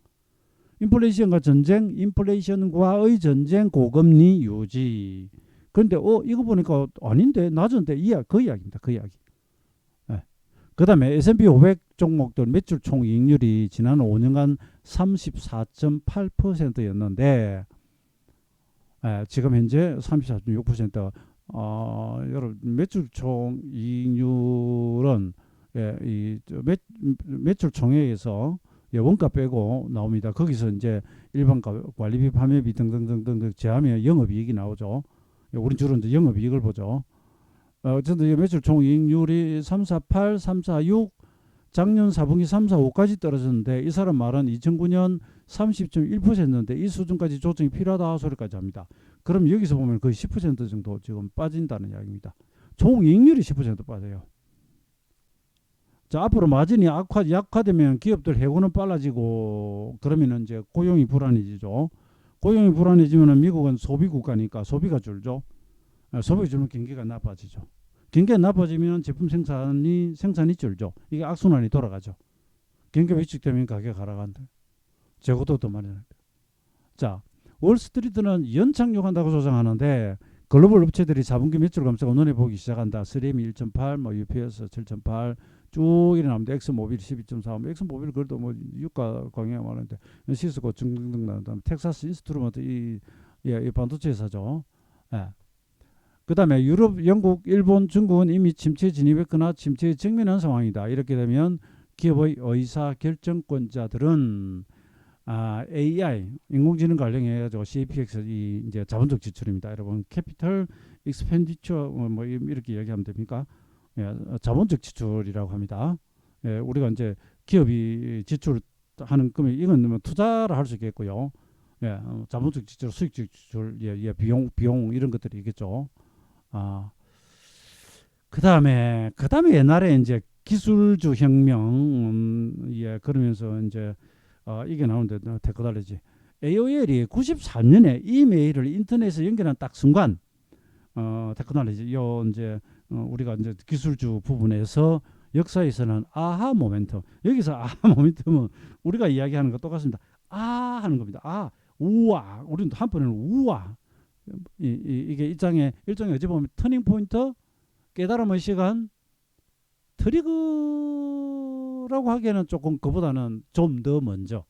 인플레이션과 전쟁, 인플레이션과의 전쟁, 고금리 유지. 그런데 이거 보니까 아닌데 낮은데 그 이야기입니다. 그 이야기. 그 다음에 S&P 500 종목들 매출 총이익률이 지난 5년간 34.8%였는데 지금 현재 34.6%. 여러분 매출 총이익률은 매출 총액에서 원가 빼고 나옵니다. 거기서 이제 일반 관리비, 판매비 등등등등 제하면 영업이익이 나오죠. 우린 주로 이제 영업이익을 보죠. 어쨌든 매출 총이익률이 348, 346, 작년 4분기 345까지 떨어졌는데 이 사람 말은 2009년 30.1%였는데 이 수준까지 조정이 필요하다 소리까지 합니다. 그럼 여기서 보면 거의 10% 정도 지금 빠진다는 이야기입니다. 총이익률이 10% 빠져요. 자, 앞으로 마진이 약화되면 기업들 해고는 빨라지고 그러면 이제 고용이 불안해지죠. 고용이 불안해지면 미국은 소비 국가니까 소비가 줄죠. 소비가 줄면 경기가 나빠지죠. 경기가 나빠지면 제품 생산이 줄죠. 이게 악순환이 돌아가죠. 경기가 위축되면 가격이 하락한다. 재고도 더 많이 나니다. 자, 월스트리트는 연착 요구한다고 조장하는데 글로벌 업체들이 4분기 매출 감소가 눈에 보기 시작한다. 3M 1.8, 뭐 UPS 7.8 쭉 일어납니다. 엑스모빌 12.4, 엑스모빌 그래도 뭐 유가 광해가 많은데 시스코 등등등 나온다. 텍사스 인스트루먼트 이 반도체 회사죠. 그 다음에 유럽, 영국, 일본, 중국은 이미 침체에 진입했거나 침체에 직면한 상황이다. 이렇게 되면 기업의 의사 결정권자들은 AI 인공지능 관련해 가지고 CAPX 이 이제 자본적 지출입니다. 여러분 캐피털 익스펜디처 뭐 이렇게 얘기하면 됩니까? 예, 자본적 지출이라고 합니다. 예, 우리가 이제 기업이 지출하는 금액 이건 뭐 투자를 할 수 있겠고요. 예, 자본적 지출, 수익적 지출, 예, 비용 이런 것들이 있겠죠. 아, 그다음에 옛날에 이제 기술주 혁명, 예, 그러면서 이제 이게 나오는데 댓글 달리지. AOL이 94년에 이메일을 인터넷에 연결한 딱 순간, 댓글 달리지. 요 이제 우리가 이제 기술주 부분에서 역사에서는 아하 모멘텀. 여기서 아하 모멘텀은 우리가 이야기하는 것 똑같습니다. 아 하는 겁니다. 아, 우와. 우리는 한번에는 우와. 이게 일종의 어찌 보면 터닝 포인트, 깨달음의 시간, 트리거라고 하기에는 조금 그보다는 좀 더 먼저.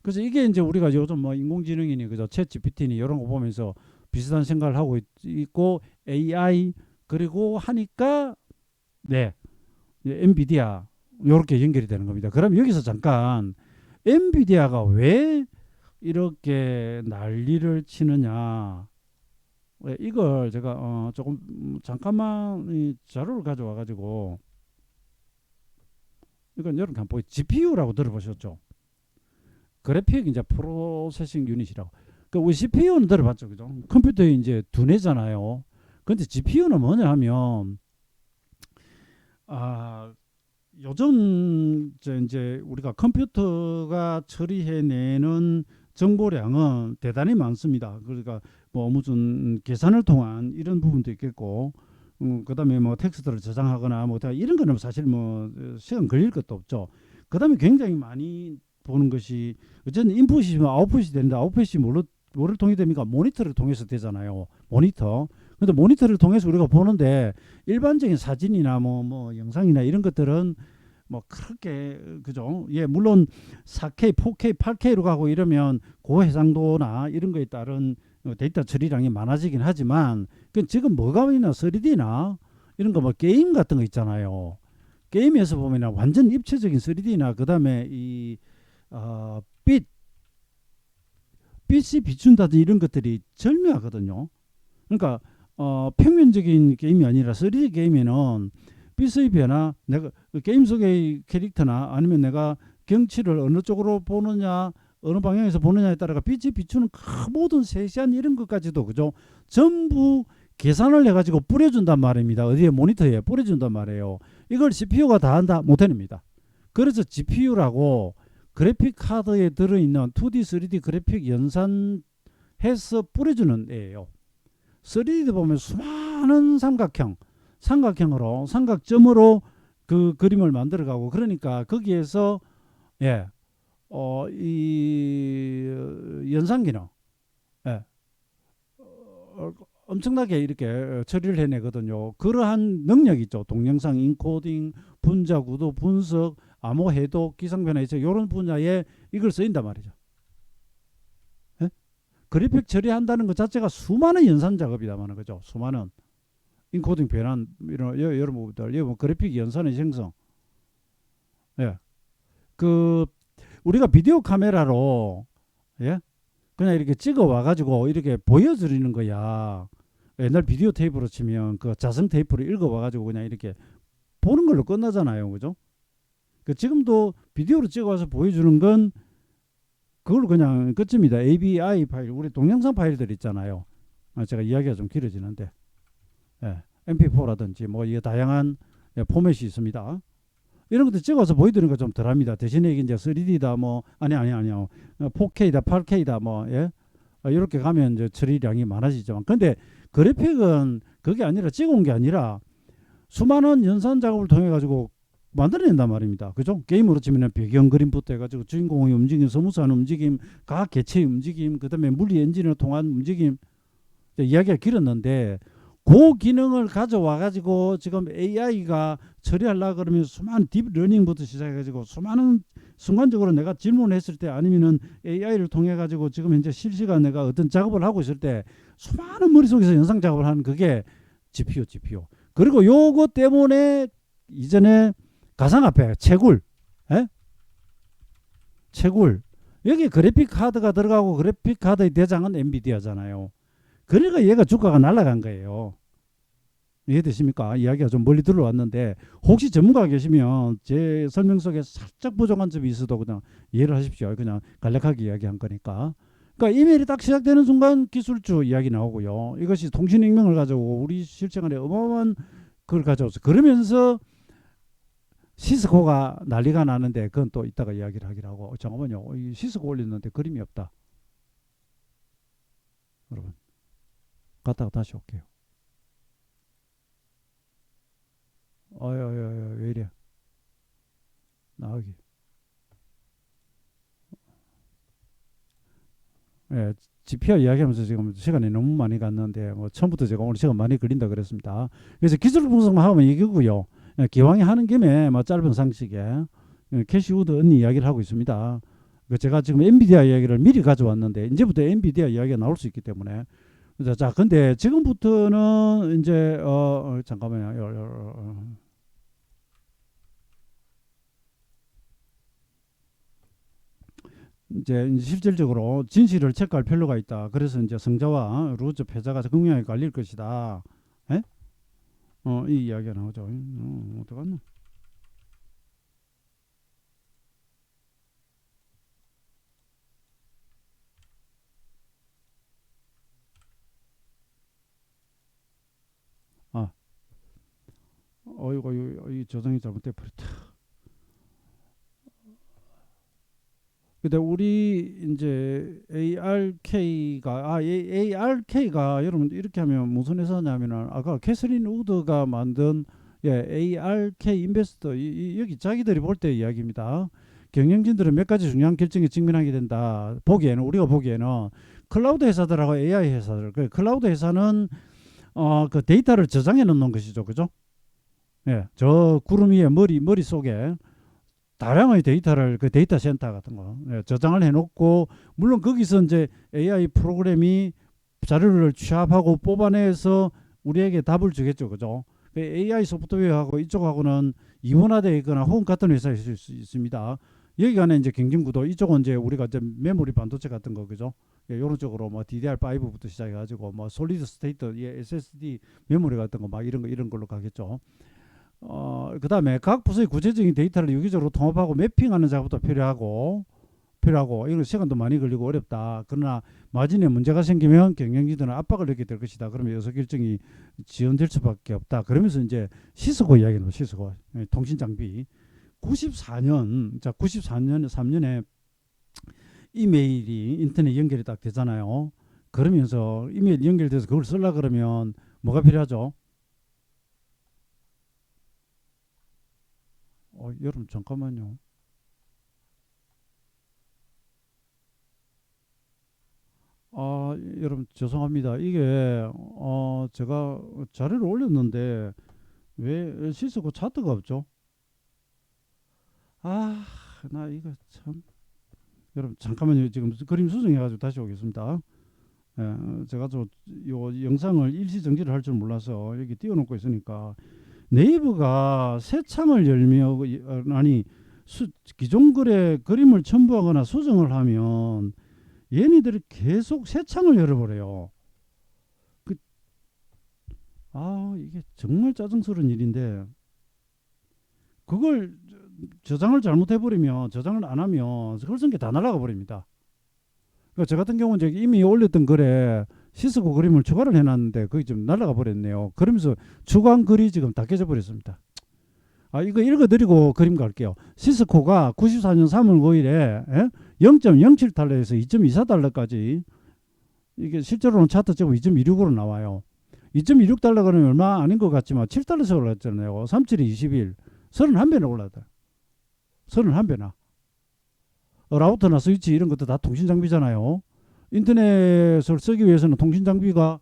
그래서 이게 이제 우리가 요즘 뭐 인공지능이니 그죠, 챗 GPT니 이런 거 보면서 비슷한 생각을 하고 있고 AI 그리고 하니까 네, 엔비디아 이렇게 연결이 되는 겁니다. 그럼 여기서 잠깐 엔비디아가 왜 이렇게 난리를 치느냐? 이걸 제가 조금 잠깐만 이 자료를 가져와 가지고 이건 여러분 한번 보이 GPU라고 들어보셨죠? 그래픽 이제 프로세싱 유닛이라고. 그 우리 CPU는 들어봤죠, 그죠? 컴퓨터에 이제 두뇌잖아요. 근데 GPU는 뭐냐 하면 요즘 이제 우리가 컴퓨터가 처리해내는 정보량은 대단히 많습니다. 그러니까 뭐 무슨 계산을 통한 이런 부분도 있겠고, 그다음에 뭐 텍스트를 저장하거나 뭐 이런 거는 사실 뭐 시간 걸릴 것도 없죠. 그다음에 굉장히 많이 보는 것이 어쨌든 인풋이 아웃풋이 되는데 아웃풋이 뭐를 통해 됩니까? 모니터를 통해서 되잖아요. 모니터. 근데 모니터를 통해서 우리가 보는데 일반적인 사진이나 뭐 영상이나 이런 것들은 뭐 그렇게 그죠? 예, 물론 4K, 4K, 8K로 가고 이러면 고해상도나 이런 거에 따른 데이터 처리량이 많아지긴 하지만 그 지금 뭐가 있나 3D나 이런 거 뭐 게임 같은 거 있잖아요. 게임에서 보면 완전 입체적인 3D나 그다음에 이 빛이 비춘다든지 이런 것들이 절묘하거든요. 그러니까 평면적인 게임이 아니라 3D 게임에는 빛의 변화, 내가 게임 속의 캐릭터나 아니면 내가 경치를 어느 쪽으로 보느냐, 어느 방향에서 보느냐에 따라 빛이 비추는 모든 세세한 이런 것까지도 그죠? 전부 계산을 해가지고 뿌려준단 말입니다. 어디에 모니터에 뿌려준단 말이에요. 이걸 CPU가 다 한다? 못해냅니다. 그래서 GPU라고 그래픽 카드에 들어있는 2D, 3D 그래픽 연산해서 뿌려주는 애예요. 3D도 보면 수많은 삼각형으로 삼각점으로 그 그림을 만들어가고 그러니까 거기에서 이 연산 기능 엄청나게 이렇게 처리를 해내거든요. 그러한 능력이 있죠. 동영상 인코딩, 분자 구도 분석, 암호 해독, 기상 변화 해석 이런 분야에 이걸 쓰인단 말이죠. 그래픽 처리한다는 것 자체가 수많은 연산 작업이다마는 거죠. 수많은 인코딩 변환 이런 여러 부분들, 뭐 그래픽 연산의 생성. 그 우리가 비디오 카메라로 그냥 이렇게 찍어 와가지고 이렇게 보여드리는 거야. 옛날 비디오 테이프로 치면 그 자성 테이프로 읽어 와가지고 그냥 이렇게 보는 걸로 끝나잖아요, 그죠? 그 지금도 비디오로 찍어 와서 보여주는 건 그걸로 그냥 끝입니다. AVI 파일, 우리 동영상 파일들 있잖아요. 제가 이야기가 좀 길어지는데, MP4라든지 뭐 이게 다양한 포맷이 있습니다. 이런 것도 찍어서 보여드리는 거 좀 덜합니다. 대신에 이제 3D다 뭐 아니요 4K다 8K다 뭐 이렇게 가면 이제 처리량이 많아지지만, 근데 그래픽은 그게 아니라 찍어온 게 아니라 수많은 연산 작업을 통해 가지고 만들어낸단 말입니다. 그죠? 게임으로 치면 배경 그림부터 해가지고 주인공의 움직임, 서무사한 움직임, 각 개체의 움직임, 그 다음에 물리 엔진을 통한 움직임, 이야기가 길었는데 그 기능을 가져와가지고 지금 AI가 처리하려고 그러면 수많은 딥러닝부터 시작해가지고 수많은 순간적으로 내가 질문했을 때 아니면은 AI를 통해가지고 지금 현재 실시간 내가 어떤 작업을 하고 있을 때 수많은 머릿속에서 영상 작업을 하는 그게 GPU. 그리고 요거 때문에 이전에 가상화폐 채굴 여기 그래픽 카드가 들어가고 그래픽 카드의 대장은 엔비디아잖아요. 그러니까 얘가 주가가 날아간 거예요. 이해되십니까? 이야기가 좀 멀리 들어왔는데 혹시 전문가 계시면 제 설명 속에 살짝 부족한 점이 있어도 그냥 이해를 하십시오. 그냥 간략하게 이야기한 거니까. 그러니까 이메일이 딱 시작되는 순간 기술주 이야기 나오고요. 이것이 통신혁명을 가져오고 우리 실생활에 어마어마한 그걸 가져와서 그러면서 시스코가 난리가 나는데 그건 또 이따가 이야기를 하기로 하고 잠깐만요. 이 시스코 올렸는데 그림이 없다. 여러분 갔다가 다시 올게요. 왜 이래? 나가기. 예, GPR 이야기하면서 지금 시간이 너무 많이 갔는데 뭐 처음부터 제가 오늘 시간 많이 걸린다 그랬습니다. 그래서 기술 분석만 하면 이거고요. 예, 기왕에 하는 김에 뭐 짧은 상식에 캐시우드 언니 이야기를 하고 있습니다. 제가 지금 엔비디아 이야기를 미리 가져왔는데 이제부터 엔비디아 이야기가 나올 수 있기 때문에 자 근데 지금부터는 이제 잠깐만요. 이제 실질적으로 진실을 체크할 필요가 있다. 그래서 이제 성자와 루즈 패자가 극명하게 갈릴 것이다. 에? 이 이야기가 나오죠. 어떡하노? 아, 어이구, 이 저장이 잘못돼 버렸다. 근데 우리 이제 ARK가 여러분 이렇게 하면 무슨 회사냐면은 아까 캐서린 우드가 만든 ARK 인베스터 여기 자기들이 볼 때 이야기입니다. 경영진들은 몇 가지 중요한 결정에 직면하게 된다. 보기에는 우리가 보기에는 클라우드 회사들하고 AI 회사들. 그 클라우드 회사는 그 데이터를 저장해 놓는 것이죠, 그죠? 예, 저 구름 위에 머리 속에 다량의 데이터를 그 데이터 센터 같은 거 저장을 해놓고 물론 거기서 이제 AI 프로그램이 자료를 취합하고 뽑아내서 우리에게 답을 주겠죠, 그죠? 그 AI 소프트웨어하고 이쪽하고는 이원화되어 있거나 혹은 같은 회사일 수 있습니다. 여기 간에 이제 경쟁 구도 이쪽은 이제 우리가 이제 메모리 반도체 같은 거 그죠? 이런 쪽으로 뭐 DDR5부터 시작해가지고 뭐 솔리드 스테이트 SSD 메모리 같은 거 막 이런 걸로 가겠죠. 그다음에 각 부서의 구체적인 데이터를 유기적으로 통합하고 매핑하는 작업도 필요하고 이건 시간도 많이 걸리고 어렵다. 그러나 마진에 문제가 생기면 경영진들은 압박을 느끼게 될 것이다. 그러면 의사결정이 지연될 수밖에 없다. 그러면서 이제 시스코 이야기는 시스코 통신 장비 94년 94년 3년에 이메일이 인터넷 연결이 딱 되잖아요. 그러면서 이메일 연결돼서 그걸 쓰려 그러면 뭐가 필요하죠? 여러분 잠깐만요. 여러분 죄송합니다. 이게 제가 자료를 올렸는데 왜 시스코 차트가 없죠? 아, 나 이거 참 여러분 잠깐만요. 지금 그림 수정해가지고 다시 오겠습니다. 제가 요 영상을 일시 정지를 할 줄 몰라서 여기 띄워놓고 있으니까 네이버가 새 창을 열며 아니 기존 글에 그림을 첨부하거나 수정을 하면 얘네들이 계속 새 창을 열어버려요. 그, 이게 정말 짜증스러운 일인데 그걸 저장을 잘못해버리면 저장을 안 하면 글쓴 게 다 날아가 버립니다. 그러니까 저 같은 경우는 이미 올렸던 글에 시스코 그림을 추가를 해놨는데 그게 좀 날아가 버렸네요. 그러면서 추가한 글이 지금 다 깨져 버렸습니다. 이거 읽어드리고 그림 갈게요. 시스코가 94년 3월 5일에 0.07달러에서 2.24달러까지 이게 실제로는 차트 찍으면 2.26으로 나와요. 2.26달러 그러면 얼마 아닌 것 같지만 7달러에서 올랐잖아요. 37이 21, 31배나 올랐다. 31배나. 라우터나 스위치 이런 것도 다 통신 장비잖아요. 인터넷을 쓰기 위해서는 통신 장비가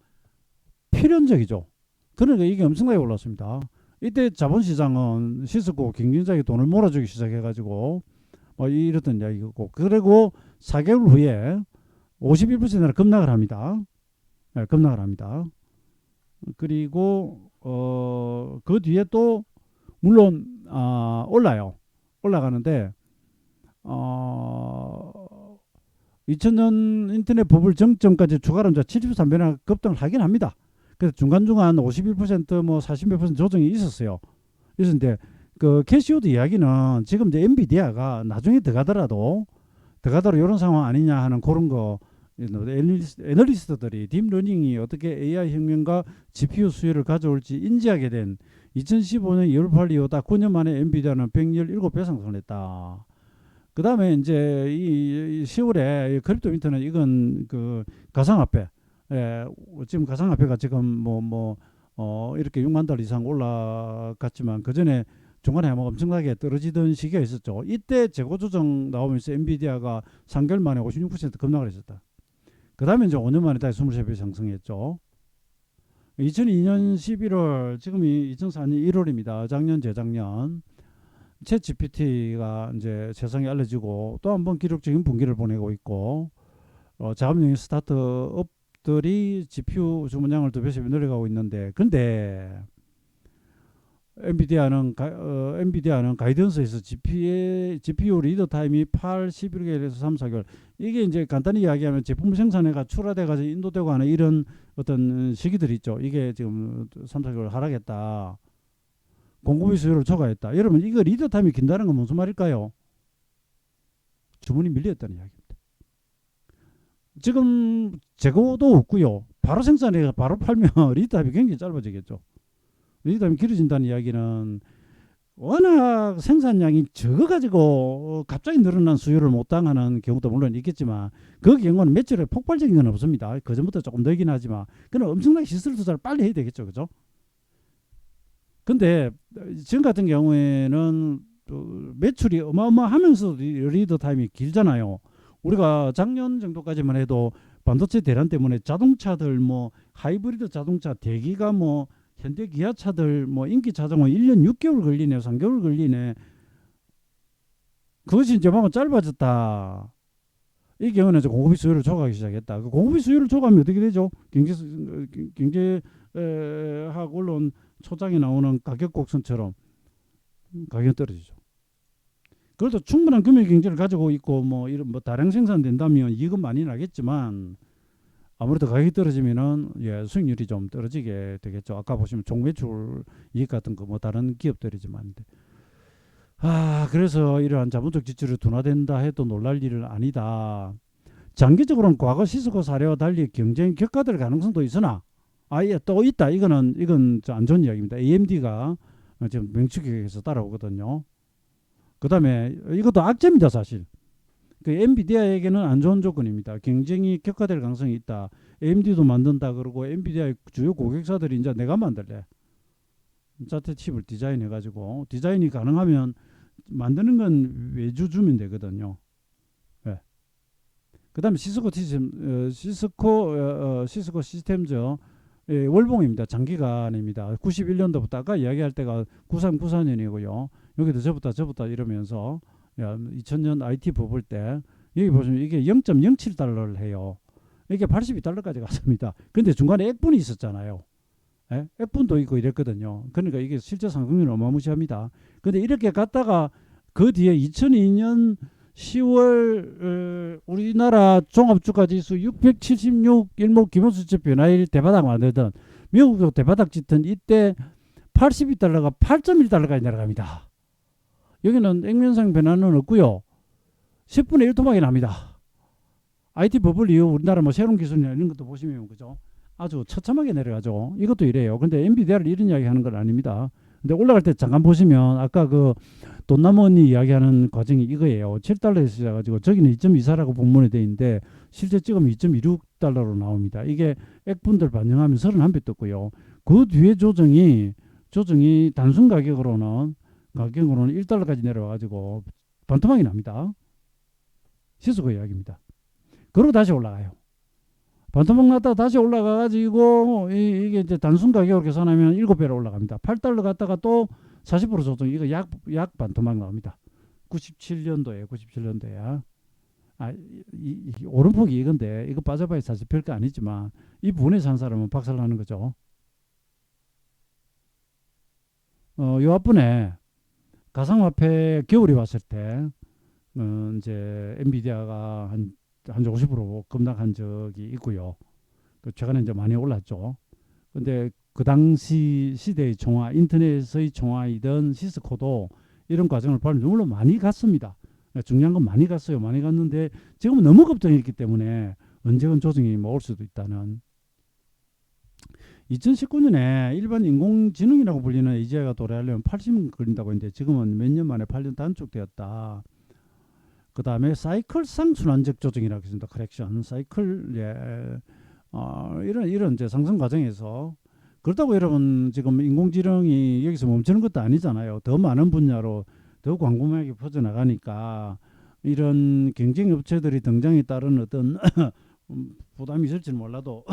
필연적이죠. 그러니까 이게 엄청나게 올랐습니다. 이때 자본시장은 시스코 경쟁자에게 돈을 몰아주기 시작해가지고 이랬던 이야기고 그리고 4개월 후에 51%나 급락을 합니다. 급락을 합니다. 그리고 그 뒤에 또 물론 올라요. 올라가는데 2000년 인터넷 버블 정점까지 주가는 73배나 급등을 하긴 합니다. 그래서 중간중간 51%뭐 40몇% 조정이 있었어요. 있었는데 그 캐시우드 이야기는 지금 이제 엔비디아가 나중에 들어가더라도 이런 상황 아니냐 하는 그런 거 애널리스트들이 딥러닝이 어떻게 AI 혁명과 GPU 수요를 가져올지 인지하게 된 2015년 2월 8일 이후 딱 9년 만에 엔비디아는 117배 상승을 했다. 그 다음에 이제 이 10월에 크립토 인터넷 이건 그 가상화폐, 지금 가상화폐가 지금 이렇게 6만 달러 이상 올라갔지만 그 전에 중간에 뭐 엄청나게 떨어지던 시기가 있었죠. 이때 재고 조정 나오면서 엔비디아가 3개월 만에 56% 급락을 했었다. 그 다음에 이제 5년 만에 다시 23배 상승했죠. 2002년 11월, 지금이 2004년 1월입니다. 작년, 재작년. 챗 GPT가 이제 세상에 알려지고 또 한 번 기록적인 분기를 보내고 있고, 자금융 스타트업들이 GPU 주문량을 2배씩 늘려가고 있는데, 근데 엔비디아는 가이던스에서 GPU 리더 타임이 8, 11개월에서 3, 4개월. 이게 이제 간단히 이야기하면 제품 생산회가 출하돼가지고 인도되고 하는 이런 어떤 시기들이 있죠. 이게 지금 3, 4개월 하락했다. 공급의 수요를 초과했다. 여러분, 이거 리더 타임이 긴다는 건 무슨 말일까요? 주문이 밀렸다는 이야기입니다. 지금 재고도 없고요. 바로 생산해가 바로 팔면 리더 타임이 굉장히 짧아지겠죠. 리더 타임이 길어진다는 이야기는 워낙 생산량이 적어가지고 갑자기 늘어난 수요를 못 당하는 경우도 물론 있겠지만 그 경우는 매출에 폭발적인 건 없습니다. 그 전부터 조금 늘긴 하지만 그는 엄청나게 시설 투자를 빨리 해야 되겠죠, 그죠? 근데 지금 같은 경우에는 매출이 어마어마하면서 리더 타임이 길잖아요. 우리가 작년 정도까지만 해도 반도체 대란 때문에 자동차들 뭐 하이브리드 자동차 대기가 뭐 현대 기아차들 뭐 인기 차종은 1년 6개월 걸리네, 3개월 걸리네. 그것이 이제 막 짧아졌다. 이 경우는 이제 공급이 수요를 초과하기 시작했다. 그 공급이 수요를 초과하면 어떻게 되죠? 경제학 언론 초장에 나오는 가격 곡선처럼 가격이 떨어지죠. 그래도 충분한 금융 경제를 가지고 있고 뭐 이런 뭐 다량 생산된다면 이익은 많이 나겠지만 아무래도 가격이 떨어지면은 수익률이 좀 떨어지게 되겠죠. 아까 보시면 종매출 이익 같은 거 뭐 다른 기업들이지만 그래서 이러한 자본적 지출이 둔화된다 해도 놀랄 일은 아니다. 장기적으로는 과거 시스코 사례와 달리 경쟁이 격화될 가능성도 있으나 또 있다. 이건 안 좋은 이야기입니다. AMD가 지금 명치격에서 따라오거든요. 그 다음에 이것도 악재입니다, 사실. 그 엔비디아에게는 안 좋은 조건입니다. 경쟁이 격화될 가능성이 있다. AMD도 만든다 그러고 엔비디아의 주요 고객사들이 이제 내가 만들래. 자체 칩을 디자인해가지고 디자인이 가능하면 만드는 건 외주 주면 되거든요. 네. 그 다음에 시스코 시스템즈 월봉입니다. 장기간입니다. 91년도부터 아까 이야기할 때가 93, 94년이고요. 여기도 저부터 이러면서 2000년 IT 버블 때 여기 보시면 이게 0.07달러를 해요. 이게 82달러까지 갔습니다. 근데 중간에 액분이 있었잖아요. 액분도 있고 이랬거든요. 그러니까 이게 실제 상승률은 어마무시합니다. 근데 이렇게 갔다가 그 뒤에 2002년 10월 우리나라 종합주가지수 676 일목 기본수치 변화일 대바닥 만들던 미국도 대바닥 짙은 이때 82달러가 8.1달러까지 내려갑니다. 여기는 액면상 변화는 없고요. 10분의 1 토막이 납니다. IT 버블 이후 우리나라 뭐 새로운 기술이나 이런 것도 보시면 그죠? 아주 처참하게 내려가죠. 이것도 이래요. 근데 엔비디아를 이런 이야기 하는 건 아닙니다. 근데 올라갈 때 잠깐 보시면 아까 그 돈나무 언니 이야기하는 과정이 이거예요. 7달러에서 시작해가지고 저기는 2.24라고 본문에 돼 있는데 실제 찍으면 2.26달러로 나옵니다. 이게 액분들 반영하면 31배 떴고요. 그 뒤에 조정이 단순 가격으로는 1달러까지 내려와가지고 반토막이 납니다. 시스코 이야기입니다. 그리고 다시 올라가요. 반토막 났다가 다시 올라가가지고 이게 이제 단순 가격으로 계산하면 7배로 올라갑니다. 8달러 갔다가 또 40% 조정. 이거 약 반토막 나옵니다. 97년도에. 이 오름폭이 이건데 이거 빠져봐야 사실 별거 아니지만 이 부분에 산 사람은 박살나는 거죠. 요 앞분에 가상화폐 겨울이 왔을 때 이제 엔비디아가 한 한 50% 급락한 적이 있고요. 그 최근에 이제 많이 올랐죠. 근데 그 당시 시대의 총화, 인터넷의 총화이던 시스코도 이런 과정을 밟으면서 물론 많이 갔습니다. 중요한 건 많이 갔어요. 많이 갔는데 지금은 너무 급등했기 때문에 언제건 조정이 뭐 올 수도 있다는. 2019년에 일반 인공지능이라고 불리는 AGI가 도래하려면 80년 걸린다고 했는데 지금은 몇 년 만에 8년 단축되었다. 그 다음에 사이클상 순환적 조정이라고 했습니다. 커렉션 사이클, 예, 이런 이제 상승 과정에서, 그렇다고 여러분 지금 인공지능이 여기서 멈추는 것도 아니잖아요. 더 많은 분야로 더 광범위하게 퍼져나가니까 이런 경쟁 업체들이 등장에 따른 어떤 부담이 있을지는 몰라도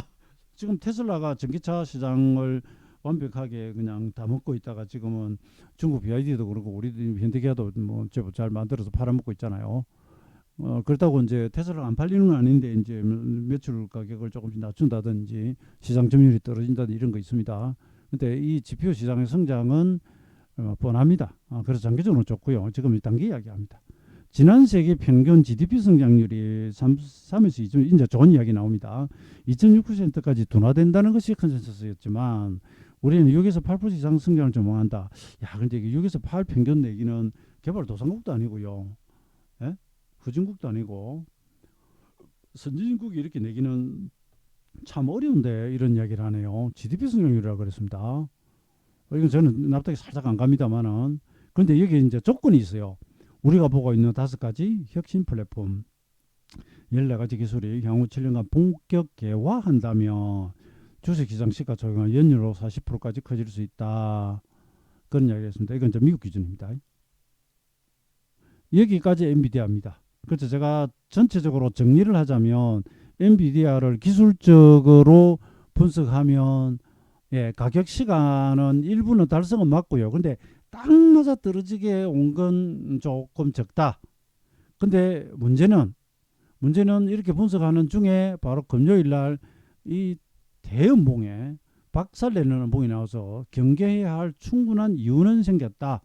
지금 테슬라가 전기차 시장을 완벽하게 그냥 다 먹고 있다가 지금은 중국 BYD도 그렇고 우리 현대기아도 뭐 제법 잘 만들어서 팔아먹고 있잖아요. 그렇다고 이제 테슬라가 안 팔리는 건 아닌데 이제 매출 가격을 조금씩 낮춘다든지 시장 점유율이 떨어진다든지 이런 거 있습니다. 근데 이 GPU 시장의 성장은 뻔합니다. 그래서 장기적으로 좋고요. 지금 단기 이야기합니다. 지난 세기 평균 GDP 성장률이 3에서 2점, 이제 좋은 이야기 나옵니다. 2.6%까지 둔화된다는 것이 컨센서스였지만 우리는 6에서 8% 이상 성장을 전망한다. 야, 근데 이게 6에서 8 평균 내기는 개발도상국도 아니고요. 예? 후진국도 아니고 선진국이 이렇게 내기는 참 어려운데 이런 이야기를 하네요. GDP 성장률이라고 그랬습니다. 이건 저는 납득이 살짝 안 갑니다만은, 그런데 여기 이제 조건이 있어요. 우리가 보고 있는 5가지 혁신 플랫폼 14가지 기술이 향후 7년간 본격 개화한다면 주식시장 시가총액은 연율로 40%까지 커질 수 있다. 그런 이야기였습니다. 이건 이제 미국 기준입니다. 여기까지 엔비디아입니다. 그래서 제가 전체적으로 정리를 하자면 엔비디아를 기술적으로 분석하면, 예, 가격 시간은 일부는 달성은 맞고요. 근데 딱 맞아 떨어지게 온 건 조금 적다. 근데 문제는 이렇게 분석하는 중에 바로 금요일 날 이 대음봉에 박살내는 음봉이 나와서 경계해야 할 충분한 이유는 생겼다.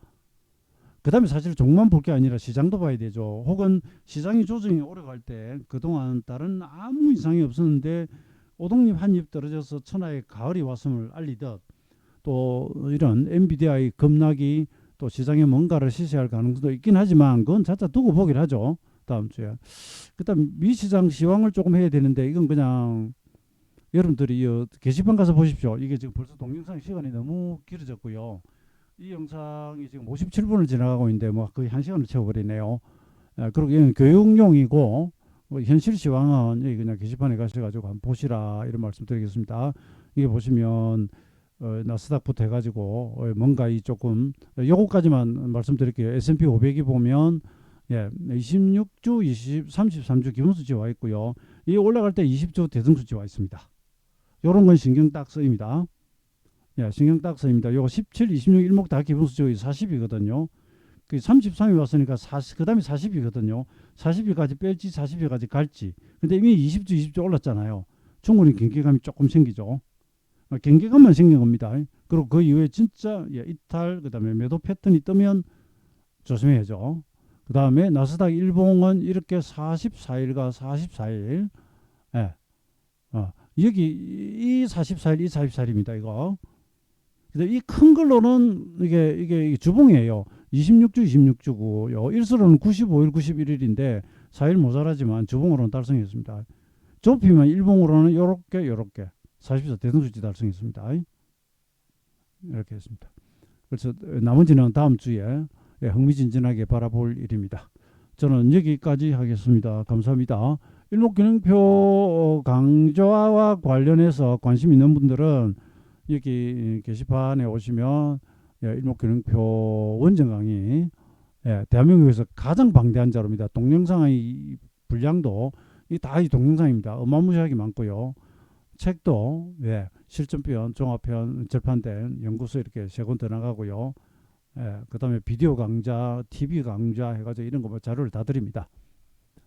그 다음에 사실 종만 볼 게 아니라 시장도 봐야 되죠. 혹은 시장이 조정이 오래 갈 때 그동안 다른 아무 이상이 없었는데 오동잎 한 입 떨어져서 천하의 가을이 왔음을 알리듯, 또 이런 엔비디아의 급락이 또 시장에 뭔가를 시시할 가능성도 있긴 하지만 그건 자자 두고 보긴 하죠. 다음 주에. 그다음 미시장 시황을 조금 해야 되는데 이건 그냥 여러분들이 게시판 가서 보십시오. 이게 지금 벌써 동영상 시간이 너무 길어졌고요. 이 영상이 지금 57분을 지나가고 있는데 뭐 거의 1시간을 채워버리네요. 그리고 이건 교육용이고 뭐 현실 시황은 여기 그냥 게시판에 가셔가지고 한번 보시라 이런 말씀드리겠습니다. 이게 보시면 나스닥부터 해가지고 뭔가 이 조금 요거까지만 말씀드릴게요. S&P 500이 보면, 예, 26주, 33주 기본수치 와 있고요. 이 올라갈 때 20주 대등수치 와 있습니다. 요런 건 신경 딱 쓰입니다. 예, 신경 딱 쓰입니다. 요거 17, 26 일목 다 기본수치 40이거든요. 그 33이 왔으니까 40, 그 다음에 40이거든요. 40일까지 뺄지 40일까지 갈지. 근데 이미 20주, 20주 올랐잖아요. 충분히 경계감이 조금 생기죠. 경계감만 생긴 겁니다. 그리고 그 이후에 진짜, 예, 이탈, 그 다음에 매도 패턴이 뜨면 조심해야죠. 그 다음에 나스닥 일봉은 이렇게 44일과 44일, 예, 여기 이 44일, 이 44일입니다. 이거. 근데 이 큰 걸로는 이게 주봉이에요. 26주, 26주고요. 일수로는 95일, 91일인데 4일 모자라지만 주봉으로는 달성했습니다. 좁히면 일봉으로는 요렇게 44 대등수치 달성했습니다. 이렇게 했습니다. 그래서 나머지는 다음 주에 흥미진진하게 바라볼 일입니다. 저는 여기까지 하겠습니다. 감사합니다. 일목균형표 강조와 관련해서 관심 있는 분들은 여기 게시판에 오시면, 예, 일목균형표 원정 강의, 예, 대한민국에서 가장 방대한 자료입니다. 동영상의 분량도 다 이 동영상입니다. 어마무시하게 많고요. 책도, 예, 실전편, 종합편, 절판된 연구소 이렇게 3권 더 나가고요. 예, 그 다음에 비디오 강좌, TV 강좌 해가지고 이런 거 자료를 다 드립니다.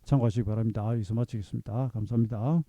참고하시기 바랍니다. 여기서 마치겠습니다. 감사합니다.